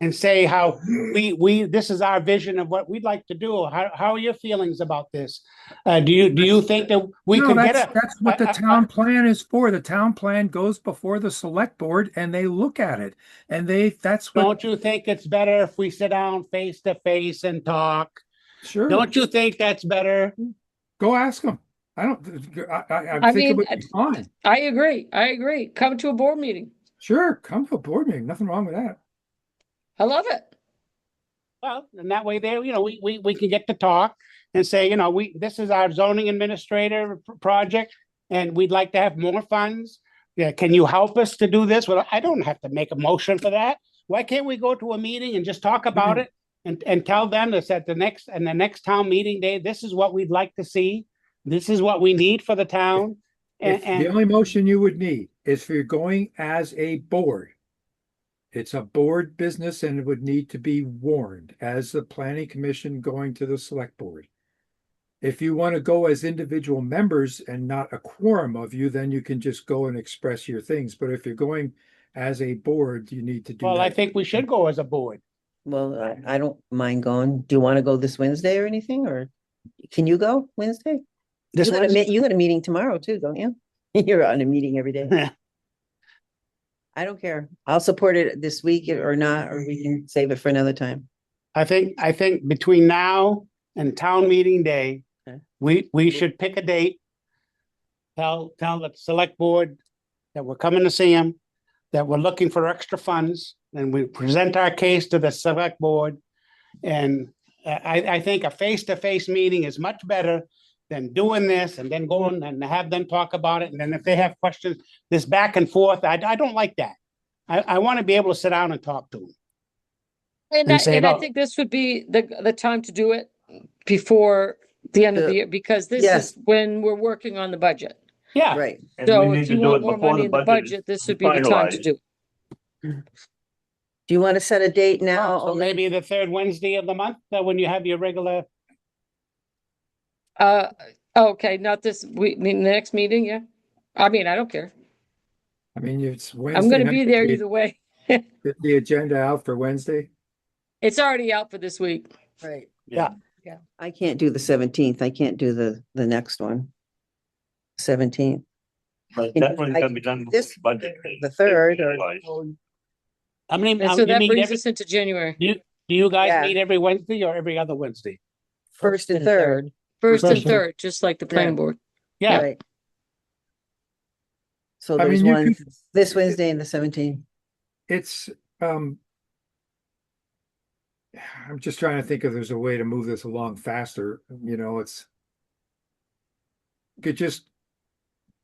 and say how we this is our vision of what we'd like to do. How are your feelings about this? Do you think that we No, could get that's what the town plan is for. The town plan goes before the select board and they look at it. And that's what, don't you think it's better if we sit down face to face and talk? sure, Don't you think that's better? go ask them. I I think it mean, would be fine. I agree. I agree. Come to a board meeting. Sure, come to a board meeting. Nothing wrong with that. I love it. Well, and that way there, we can get to talk and say, this is our zoning administrator project, and we'd like to have more funds. Yeah, can you help us to do this? Well, I don't have to make a motion for that. Why can't we go to a meeting and just talk about it and tell them that at the next town meeting day, this is what we'd like to see. This is what we need for the town. The only motion you would need is if you're going as a board. It's a board business and it would need to be warned as the planning commission going to the select board. If you want to go as individual members and not a quorum of you, then you can just go and express your things. But if you're going as a board, you need to do Well, that. I think we should go as a board. Well, I don't mind going. Do you want to go this Wednesday or anything, or can you go Wednesday? This You got a meeting tomorrow too, don't you? You're on a meeting every day. I don't care. I'll support it this week or not, or we can save it for another time. I think between now and town meeting day, Okay. we should pick a date. Tell the select board that we're coming to see them, that we're looking for extra funds, and we present our case to the select board. And I think a face-to-face meeting is much better than doing this and then going and have them talk about it. And then if they have questions, this back and forth, I don't like that. I want to be able to sit down and talk to them. And And say, I "No." think this would be the time to do it before the end of the year, because this Yes. is when we're working on the budget. Yeah. Right. And we So need if to you do want it more before money the in the budget is budget, this would be the time to finalized. do. Do you want to set a date now? So maybe the third Wednesday of the month, when you have your regular. Uh, Okay, not this week, I mean, the next meeting, yeah. I mean, I don't care. I mean, it's I'm Wednesday gonna night. be there either way. Get the agenda out for Wednesday. It's already out for this week. Right. Yeah. I can't do the 17th. I can't do the next one. 17th. But And definitely I gonna be done. this- before budget. the third or- Otherwise, I mean, And so you that meet brings every, us into January, do you guys Yeah. meet every Wednesday or every other Wednesday? First and third. first and First and- third, just like the planning board. Yeah, Right. So I there's mean, you one can- this Wednesday and the 17th. It's, I'm just trying to think if there's a way to move this along faster,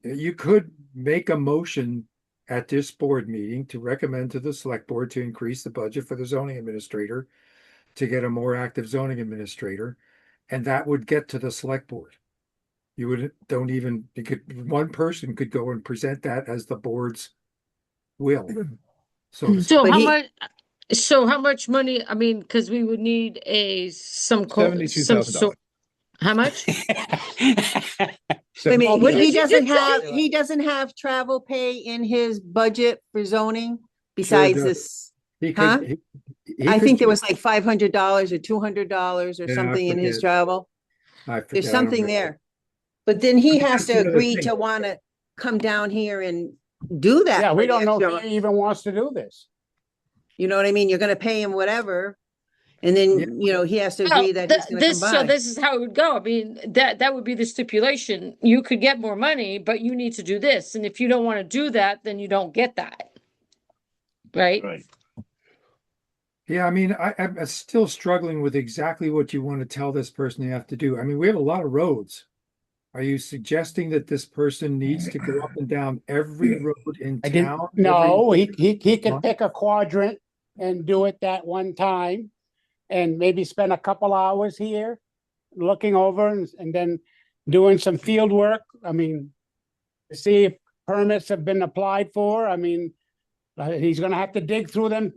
you could make a motion at this board meeting to recommend to the select board to increase the budget for the zoning administrator to get a more active zoning administrator, and that would get to the select board. One person could go and present that as the board's will. So, So But how much money, I mean, because we would need some $72,000. How much? Wait a minute, what he did you doesn't just have, say? he doesn't have travel pay in his budget for zoning besides does. this. he Huh? could, he I could think there ju- was like $500 or $200 or Yeah, I something in his forget. travel. I forget, There's I don't something remember. there. But then he has to That's the other agree thing. to want to come down here and do that. yeah, for we the don't know extra- if he even wants to do this. You know what I mean? You're gonna pay him whatever. And Yeah. then, he has to Well, agree that he's gonna come so by. this is how it would go. I mean, that would be the stipulation. You could get more money, but you need to do this. And if you don't want to do that, then you don't get that. Right? right. Yeah, I mean, I'm still struggling with exactly what you want to tell this person they have to do. I mean, we have a lot of roads. Are you suggesting that this person needs to go up and down every road in I didn't, town? no, he could month? pick a quadrant and do it that one time. And maybe spend a couple hours here looking over and then doing some field work. I mean, to see if permits have been applied for. I mean, he's gonna have to dig through them,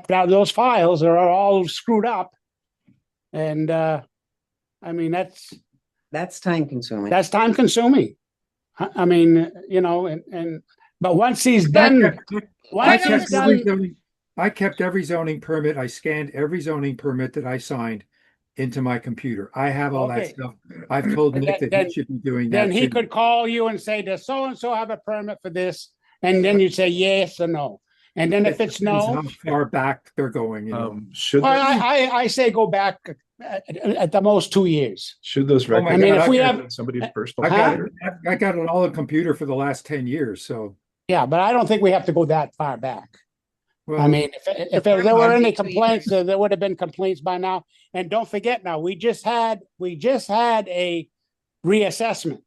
those files are all screwed up. And, I mean, That's time consuming. that's time consuming. I mean, but once he's I done, kept- I once kept he's every done, zoning- I kept every zoning permit. I scanned every zoning permit that I signed into my computer. I have all that Okay. stuff. I've told And Nick that then- he should be doing then that he too. could call you and say, does so-and-so have a permit for this? And then you say yes or no. And then if it's Depends no, how far back they're going, Should, well, I say go back at the most 2 years. should those Oh my records? I mean, God, if we I have, in somebody's personal I got computer? it. I got it all on computer for the last 10 years. So, yeah, but I don't think we have to go that far back. I well, mean, if there were any complaints, there would have been complaints by now. And don't forget now, we just had a reassessment.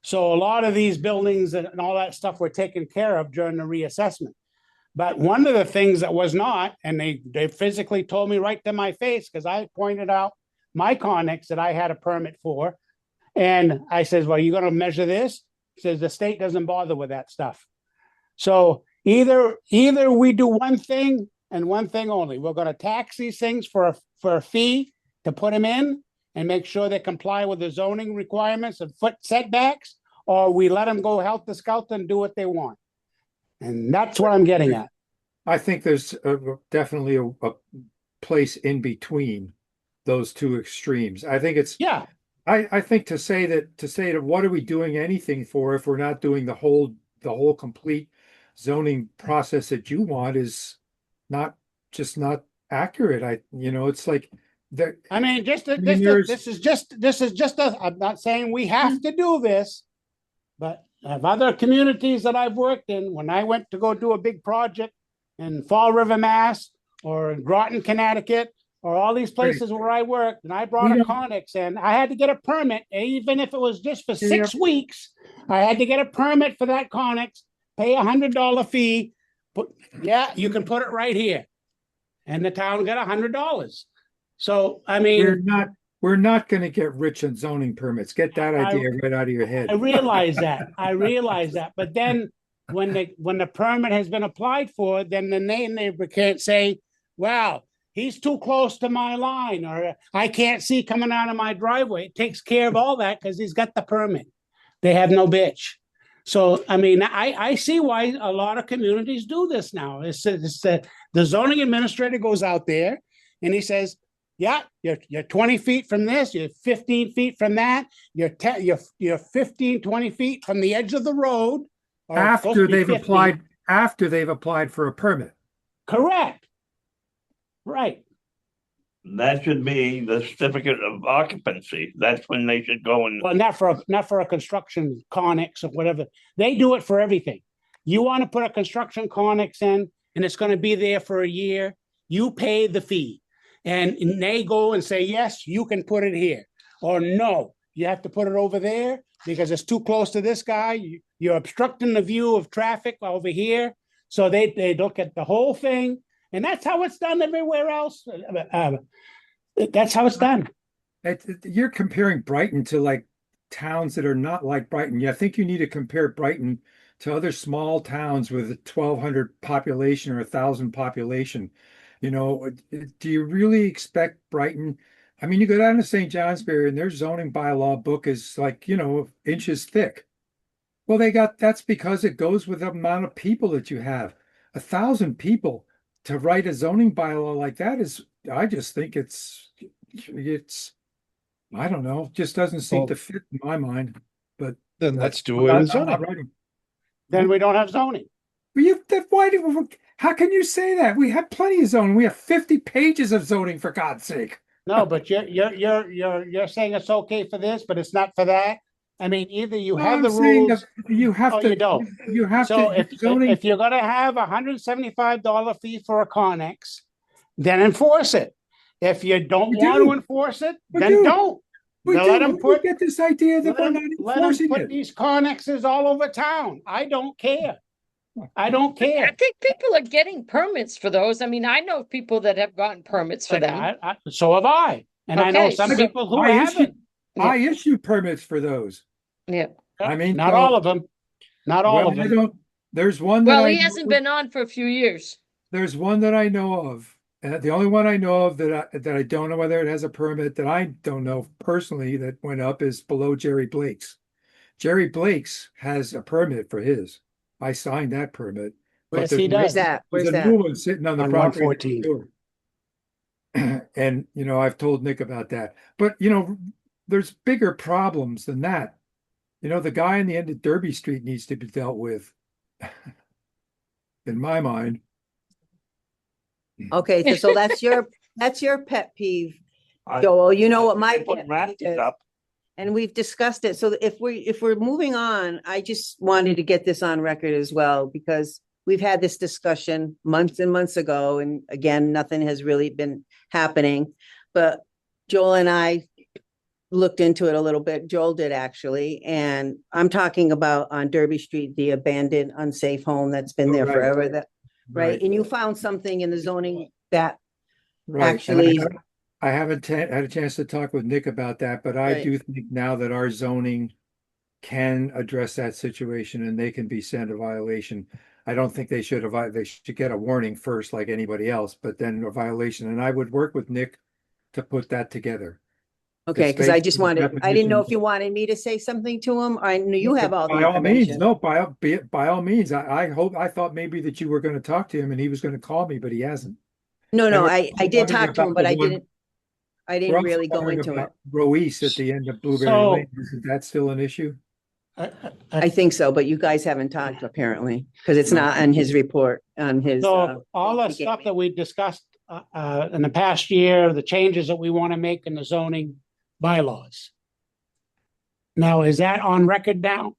So a lot of these buildings and all that stuff were taken care of during the reassessment. But one of the things that was not, and they physically told me right to my face, because I pointed out my Connex that I had a permit for. And I says, well, you're gonna measure this? He says the state doesn't bother with that stuff. So either we do one thing and one thing only. We're gonna tax these things for a fee to put them in and make sure they comply with the zoning requirements and foot setbacks, or we let them go helter-skelter and do what they want. And that's what I'm getting at. I think there's definitely a place in between those two extremes. I think it's, Yeah, I think to say that what are we doing anything for if we're not doing the whole complete zoning process that you want is not accurate. It's like that. I mean, there's- this is just I'm not saying we have to do this, but I have other communities that I've worked in. When I went to go do a big project in Fall River, Mass, or in Groton, Connecticut, or all these places where I worked, and I brought We a don't- Connex in, I had to get a permit, even if it was just for Yeah. 6 weeks. I had to get a permit for that Connex, pay $100 fee. You can put it right here. And the town got $100. So, I mean, We're not gonna get rich on zoning permits. Get that idea right out of your head. I realize that. But then when the permit has been applied for, then the neighbor can't say, well, he's too close to my line, or I can't see coming out of my driveway. It takes care of all that because he's got the permit. They have no bitch. So, I mean, I see why a lot of communities do this now. The zoning administrator goes out there and he says, yeah, you're 20 feet from this, you're 15 feet from that, you're 15, 20 feet from the edge of the road. or it's supposed to After be they've 50. applied for a permit. Correct. Right. That should be the certificate of occupancy. That's when they should go and, Well, not for a construction connix or whatever. They do it for everything. You want to put a construction connix in and it's going to be there for a year, you pay the fee. And they go and say, yes, you can put it here. Or no, you have to put it over there because it's too close to this guy. You're obstructing the view of traffic over here. So they look at the whole thing. And that's how it's done everywhere else. That's how it's done. You're comparing Brighton to like towns that are not like Brighton. Yeah, I think you need to compare Brighton to other small towns with a 1,200 population or 1,000 population. You know, do you really expect Brighton? I mean, you go down to St. Johnsbury and their zoning bylaw book is like, inches thick. Well, that's because it goes with the amount of people that you have. 1,000 people to write a zoning bylaw like that I just think it's, I don't know, just doesn't seem to fit in my mind. But Then let's do it as I'm not zoning. writing. Then we don't have zoning. How can you say that? We have plenty of zoning. We have 50 pages of zoning, for God's sake. No, but you're saying it's okay for this, but it's not for that. I mean, either you have the I'm saying rules. that you have or to. you don't. You have So to. Zoning. if you're gonna have $175 fee for a Connex, then enforce it. If you don't We want do. to enforce it, We then do. don't. we Now do. let them We put get this idea that we're not let them enforcing put it. these Connexes all over town. I don't care. I don't I care. think people are getting permits for those. I mean, I know people that have gotten permits for But them. so have I, and I know Okay, some so- people who I haven't. I issue permits for those. Yeah. I mean, Not so- all of them. Not all Well, of I them. don't. There's one that Well, I he hasn't know- been on for a few years. There's one that I know of. The only one I know of that I don't know whether it has a permit that I don't know personally that went up is below Jerry Blake's. Jerry Blake's has a permit for his. I signed that permit. Yes, there's he a- does. Where's that? There's Where's a that? new one sitting on the On property 114. next door. And I've told Nick about that. But there's bigger problems than that. The guy in the end of Derby Street needs to be dealt with, in my mind. Okay, so that's your pet peeve, I- Joel. You know what my They put pet racks peeve is. up. And we've discussed it. So if we're moving on, I just wanted to get this on record as well, because we've had this discussion months and months ago, and again, nothing has really been happening. But Joel and I looked into it a little bit. Joel did actually, and I'm talking about on Derby Street, the abandoned unsafe home that's been there Right. forever, that, right? And you found something in the zoning that Right. And actually, I haven't had a chance to talk with Nick about that, but I Right. do think now that our zoning can address that situation and they can be sent a violation. I don't think they should get a warning first like anybody else, but then a violation. And I would work with Nick to put that together. okay, because I just basically wanted, I didn't know if definitions. you wanted me to say something to him. I knew you have all the By all means, information. no, by all means. I thought maybe that you were going to talk to him and he was going to call me, but he hasn't. No, And no, we're I also did wondering talk to him, about but the I one- didn't We're really also go wondering into it. about Ruiz at the end of Blueberry So- Lane. Isn't that still an issue? I think so, but you guys haven't talked apparently, because it's not on his report, on his. So all the he gave stuff me. that we discussed in the past year, the changes that we want to make in the zoning bylaws. Now, is that on record now?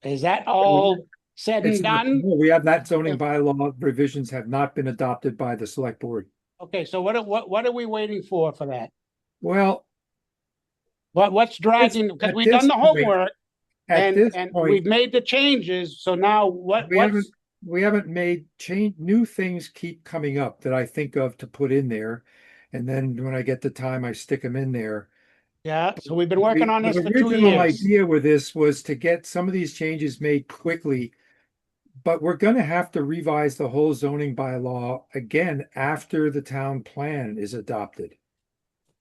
Is that all said It's and not- done? no, we have that zoning bylaw revisions have not been adopted by the select board. Okay, so what are we waiting for that? Well, What's dragging, because at we've done this the point- homework at this and point, we've made the changes, so now we haven't made new things keep coming up that I think of to put in there. And then when I get the time, I stick them in there. Yeah, so we've been working on this The for 2 original years. idea with this was to get some of these changes made quickly but we're gonna have to revise the whole zoning bylaw again after the town plan is adopted.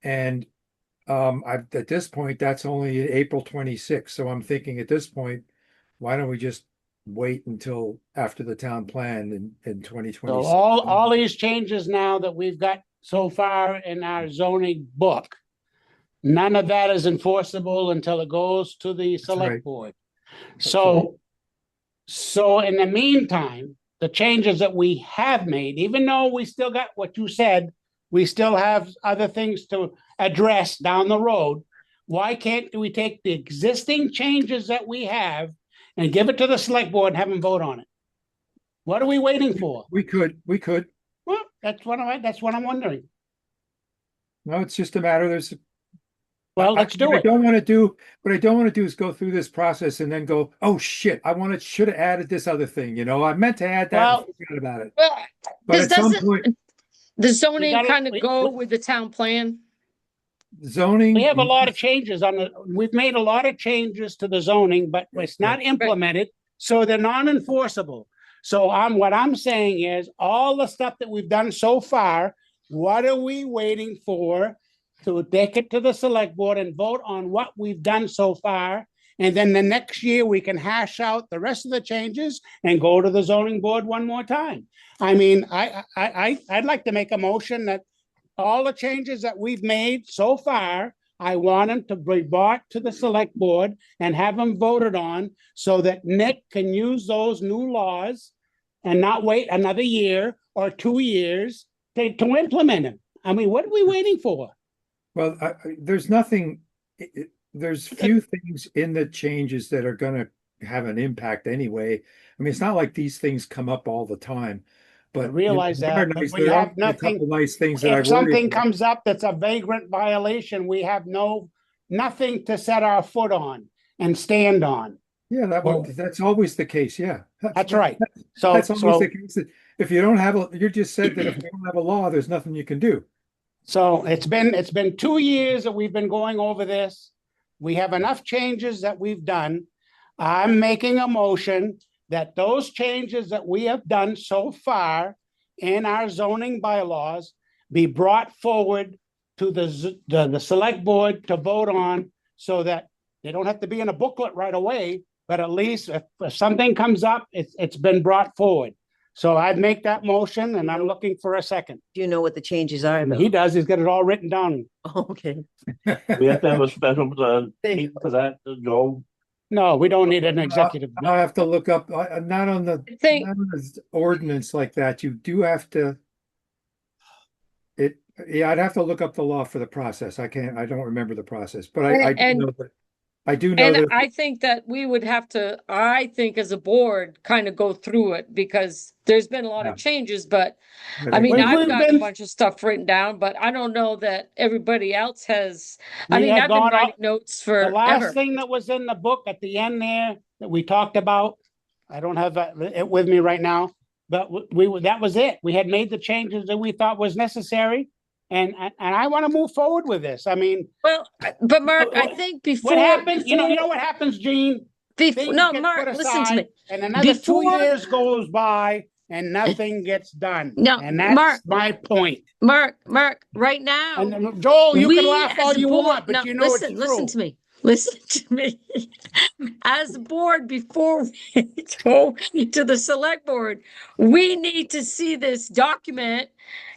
And at this point, that's only April 26th. So I'm thinking at this point, why don't we just wait until after the town plan in So 2026? all these changes now that we've got so far in our zoning book, none of that is enforceable until it goes to the right. select board. So in the meantime, the changes that we have made, even though we still got what you said, we still have other things to address down the road. Why can't we take the existing changes that we have and give it to the select board and have them vote on it? What are we waiting for? We could. Well, that's what I'm wondering. No, it's just a matter, Well, let's do what I it. don't want to do, what I don't want to do is go through this process and then go, oh shit, should have added this other thing, you know, I meant to add that Well- and forgot about it. Well, But this at some doesn't, point, the zoning gotta- kind of we- go with the town plan. zoning. We have a lot of changes we've made a lot of changes to the zoning, but it's not implemented, so they're non-enforceable. So what I'm saying is, all the stuff that we've done so far, what are we waiting for to take it to the select board and vote on what we've done so far? And then the next year, we can hash out the rest of the changes and go to the zoning board one more time. I mean, I'd like to make a motion that all the changes that we've made so far, I want them to be brought to the select board and have them voted on so that Nick can use those new laws and not wait another year or 2 years to implement them. I mean, what are we waiting for? Well, there's nothing, there's few things in the changes that are gonna have an impact anyway. I mean, it's not like these things come up all the time, but. I realize there are that, but nice- we there are have a nothing- couple nice things that I If worry something about. comes up that's a vagrant violation, we have nothing to set our foot on and stand on. Yeah, that's always the case, yeah. That's right. So, That's always the so, case. If you don't have you just said that if you don't have a law, there's nothing you can do. so it's been 2 years that we've been going over this. We have enough changes that we've done. I'm making a motion that those changes that we have done so far in our zoning bylaws be brought forward to the select board to vote on, so that they don't have to be in a booklet right away, but at least if something comes up, it's been brought forward. So I'd make that motion, and I'm looking for a second. Do you know what the changes are And though? he does, he's got it all written down. Oh, okay. We have to have a special, meeting for that to go. No, we don't need an executive. I'll have to look up, not on I think, not on the ordinance like that. You do have to. Yeah, I'd have to look up the law for the process. I don't remember the process, but I do And- know that. I do know and that. I think that we would have to, I think as a board, kind of go through it because there's been a lot Yeah. of changes, but I think- mean, We've I've got a been- bunch of stuff written down, but I don't know that everybody else has. I We mean, have I've been gone writing up- notes The last forever. thing that was in the book at the end there that we talked about, I don't have it with me right now, but that was it. We had made the changes that we thought was necessary. And I want to move forward with this. I mean, Well, but Mark, I What- think before. what happens, you know what happens, Gene? Things No, get Mark, put listen to me. aside, and another 2 Before- years goes by and nothing gets done. No, And that's Mark- my point. Mark, right now. And Joel, you we can laugh all as a you board- want, but no, you know listen, it's listen true. to me. Listen to me. As a board, before we go to the select board, we need to see this document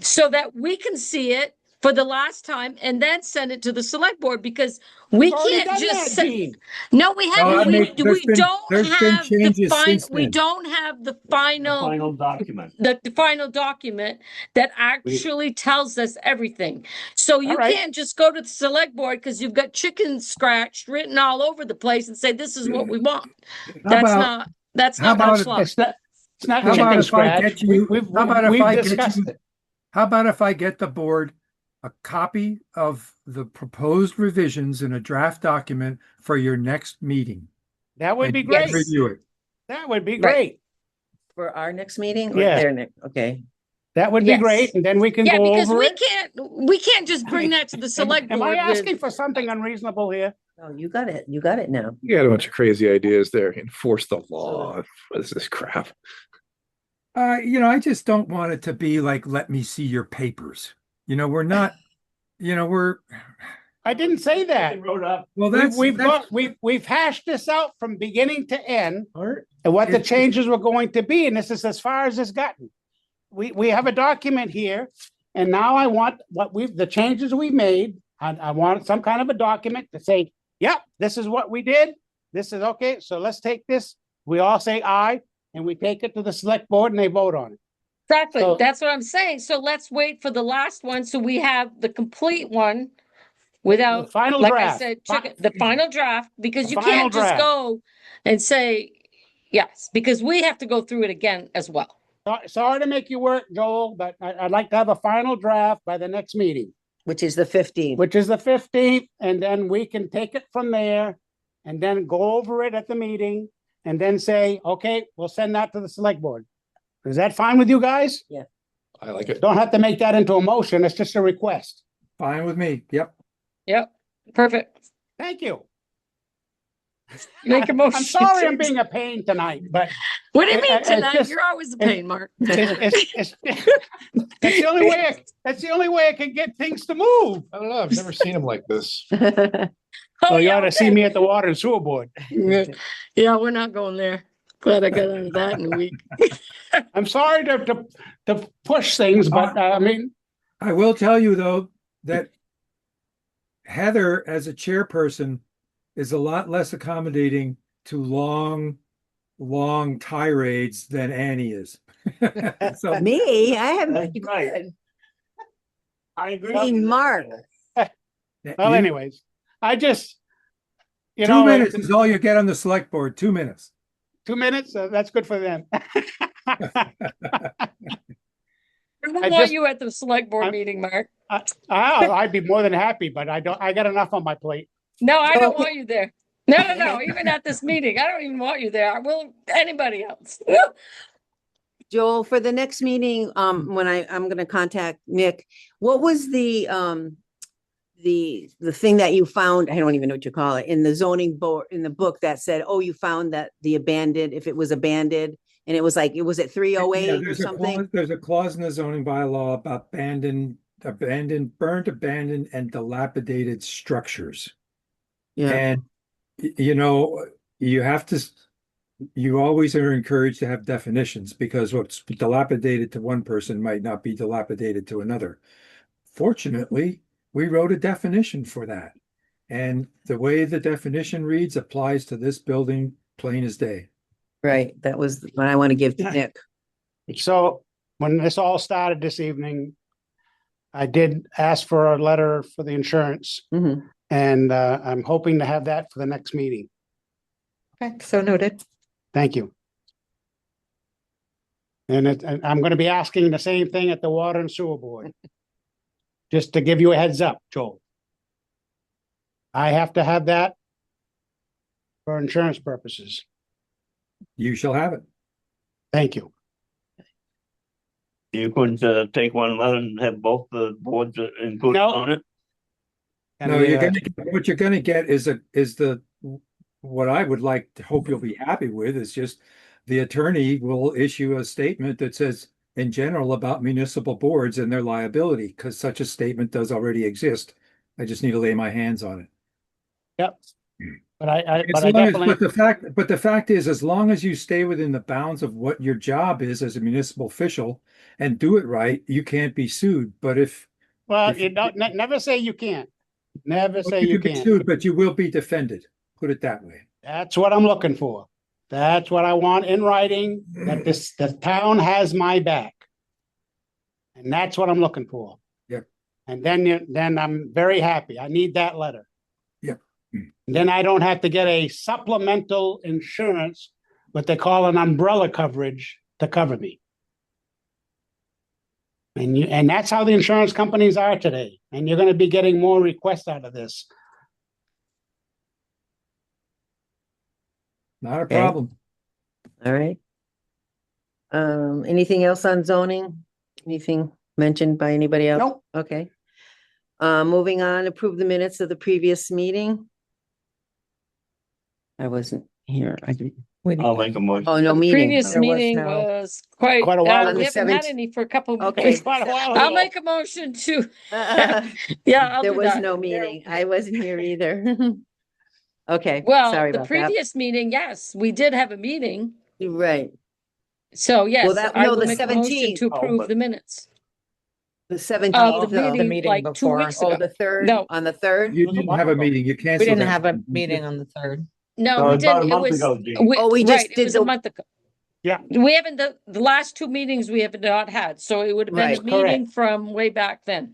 so that we can see it for the last time and then send it to the select board because we We've already can't done just that, say. Gene. No, we No, haven't. there's been Don't have the changes final. since We then. don't have the The final. final document. The final document that actually tells us everything. So you right. can't just go to the select board because you've got chicken scratch written all over the place and say, this is what we want. That's how not about much if- luck. It's not How about chicken if I scratch. get you- how about if We've I get discussed you- it. How about if I get the board a copy of the proposed revisions in a draft document for your next meeting? That would and be you can great. Review it. That would be Right. great. For our next meeting? Or Yeah. their next? Okay. That would be Yes. great. And then we can Yeah, go because over we it. can't just bring that to the select Am board I asking with. for something unreasonable here? Oh, you got it. You got it now. You got a bunch of crazy ideas there. Enforce the law. What is this crap? I just don't want it to be like, let me see your papers. We're not, we're, I didn't say that. Wrote up. well, We've hashed this out from beginning to end and what the changes were going to be, and this is as far as it's gotten. We have a document here, and now I want the changes we made. I want some kind of a document to say, yep, this is what we did. This is okay. So let's take this. We all say aye, and we take it to the select board and they vote on it. Exactly. So- That's what I'm saying. So let's wait for the last one so we have the complete one without, The final like draft. I said, the final draft, because The you final can't just draft. go and say yes, because we have to go through it again as well. Sorry to make you work, Joel, but I'd like to have a final draft by the next meeting, Which is the 15th. which is the 15th, and then we can take it from there and then go over it at the meeting and then say, okay, we'll send that to the select board. Is that fine with you guys? I like it. Don't have to make that into a motion. It's just a request. fine with me. Yep. Yep. Perfect. Thank you. Make a motion. I'm sorry I'm being a pain tonight, but What do you mean it's tonight? just- You're always a pain, Mark. it's that's the only way. That's the only way I can get things to move. I don't know. I've never seen him like this. Oh, you yeah, ought to see okay. me at the water and sewer board. Yeah, we're not going there. Glad I got out of that in a week. I'm sorry to push things, but I mean, I will tell you though, that Heather as a chairperson is a lot less accommodating to long tirades than Annie is. So Me, I have. That's right. I agree. Hey, Mark. well, you- anyways, I just, you 2 know, minutes is all you get on the select board. 2 minutes. 2 minutes. That's good for them. We won't I want just- you at the select board meeting, Mark. I'd be more than happy, but I got enough on my plate. No, I don't want you there. No. Even at this meeting, I don't even want you there. I will anybody else. Joel, for the next meeting, when I'm gonna contact Nick, what was the thing that you found, I don't even know what you call it, in the zoning board, in the book that said, oh, you found that the abandoned, if it was abandoned, and it was like, it was at 308 or there's a something? clause, there's a clause in the zoning bylaw about burnt, abandoned, and dilapidated structures. Yeah, And you always are encouraged to have definitions because what's dilapidated to one person might not be dilapidated to another. Fortunately, we wrote a definition for that. And the way the definition reads applies to this building plain as day. right. That was what I want to give to Nick. So when this all started this evening, I did ask for a letter for the insurance, Mhm. and I'm hoping to have that for the next meeting. Okay, so noted. Thank you. And I'm going to be asking the same thing at the water and sewer board. Just to give you a heads up, Joel. I have to have that for insurance purposes. You shall have it. Thank you. You couldn't take one letter and have both the boards included No. on it? And No, we, what you're gonna get is what I would like to hope you'll be happy with is just the attorney will issue a statement that says in general about municipal boards and their liability, because such a statement does already exist. I just need to lay my hands on it. Yep. But I As definitely, long as, but the fact is, as long as you stay within the bounds of what your job is as a municipal official and do it right, you can't be sued. But well, you don't, never say you can't. Never say you can be can't. sued, but you will be defended. Put it that way. That's what I'm looking for. That's what I want in writing, that the town has my back. And that's what I'm looking for. Yep. And then I'm very happy. I need that letter. Yep. Then I don't have to get a supplemental insurance, what they call an umbrella coverage, to cover me. And that's how the insurance companies are today. And you're going to be getting more requests out of this. Not a Okay. problem. All right. Anything else on zoning? Anything mentioned by anybody else? Nope. Okay. Moving on, approve the minutes of the previous meeting. I wasn't here. I didn't. I'll make a motion. Oh, no The meeting. previous There was meeting no- was quite, Quite a while On we the haven't had 17th. any for a couple of Okay. weeks. Quite a while I'll ago. make a motion to, Uh, yeah, I'll There do was that. no meeting. I wasn't here either. Okay, Well, sorry the about that. previous meeting, yes, we did have a meeting. Right, So yes, that- I no, will the make a motion 17th. to Oh, approve but- the minutes the of 17th. the no. meeting meeting like 2 before. weeks Oh, ago. the 3rd, No. on the 3rd? You didn't have a meeting, you We canceled didn't that. have a meeting on the 3rd. No, No, we it's about didn't. a It month was, ago, Gene. Oh, we just right, it did was a the- month ago. Yeah. We haven't, the last 2 meetings we have not had, so it would have been a Right, correct. meeting from way back then.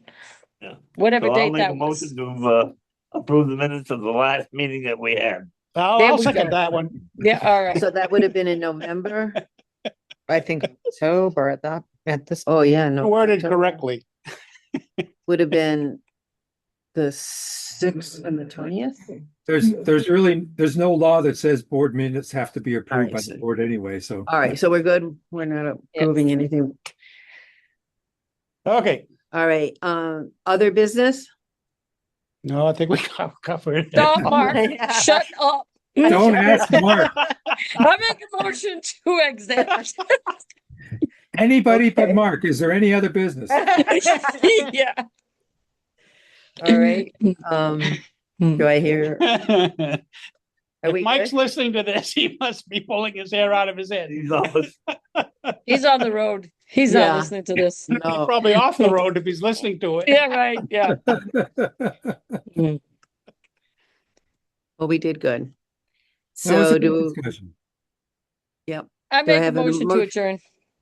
Yeah. Whatever So I'll date make a that was. motion to approve the minutes of the last meeting that we had. There I'll we second go. that one. Yeah, all right. So that would have been in November? I think October at this. Oh, yeah, no. Worded October. correctly. Would have been the 6th and the 20th? There's no law that says board minutes have to be approved by Alright, the so- board anyway, so. All right, so we're good. We're not approving anything. Okay. All right, other business? No, I think we covered. Stop, Mark. Yeah. Shut up. Don't ask Mark. I make a motion to exit. Anybody but Okay. Mark. Is there any other business? Yeah. All right, do I hear? If Are we Mike's good? listening to this, he must be pulling his hair out of his head. He's always, He's on the road. He's Yeah. not listening to this. He's No. probably off the road if he's listening to it. Yeah, right. Yeah. Well, we did good. That was So a good do, discussion. I Do I make a have a motion to motion? adjourn.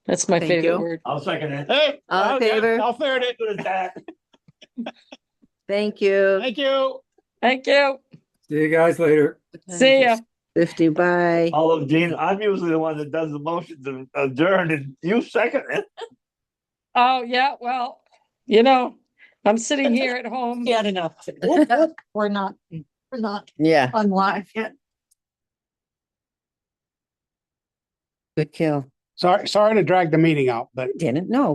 That's my Thank favorite you. word. I'll second it. Hey. All in okay, favor? I'll third it. Good at that. thank you. Thank you. Thank you. See you guys later. See ya. 50, bye. Although, Gene, I'm usually the one that does the motion to adjourn and you second it. Oh, yeah. Well, you know, I'm sitting here at home. He had enough. We're not Yeah, on live yet. good kill. Sorry to drag the meeting out, but Didn't, no.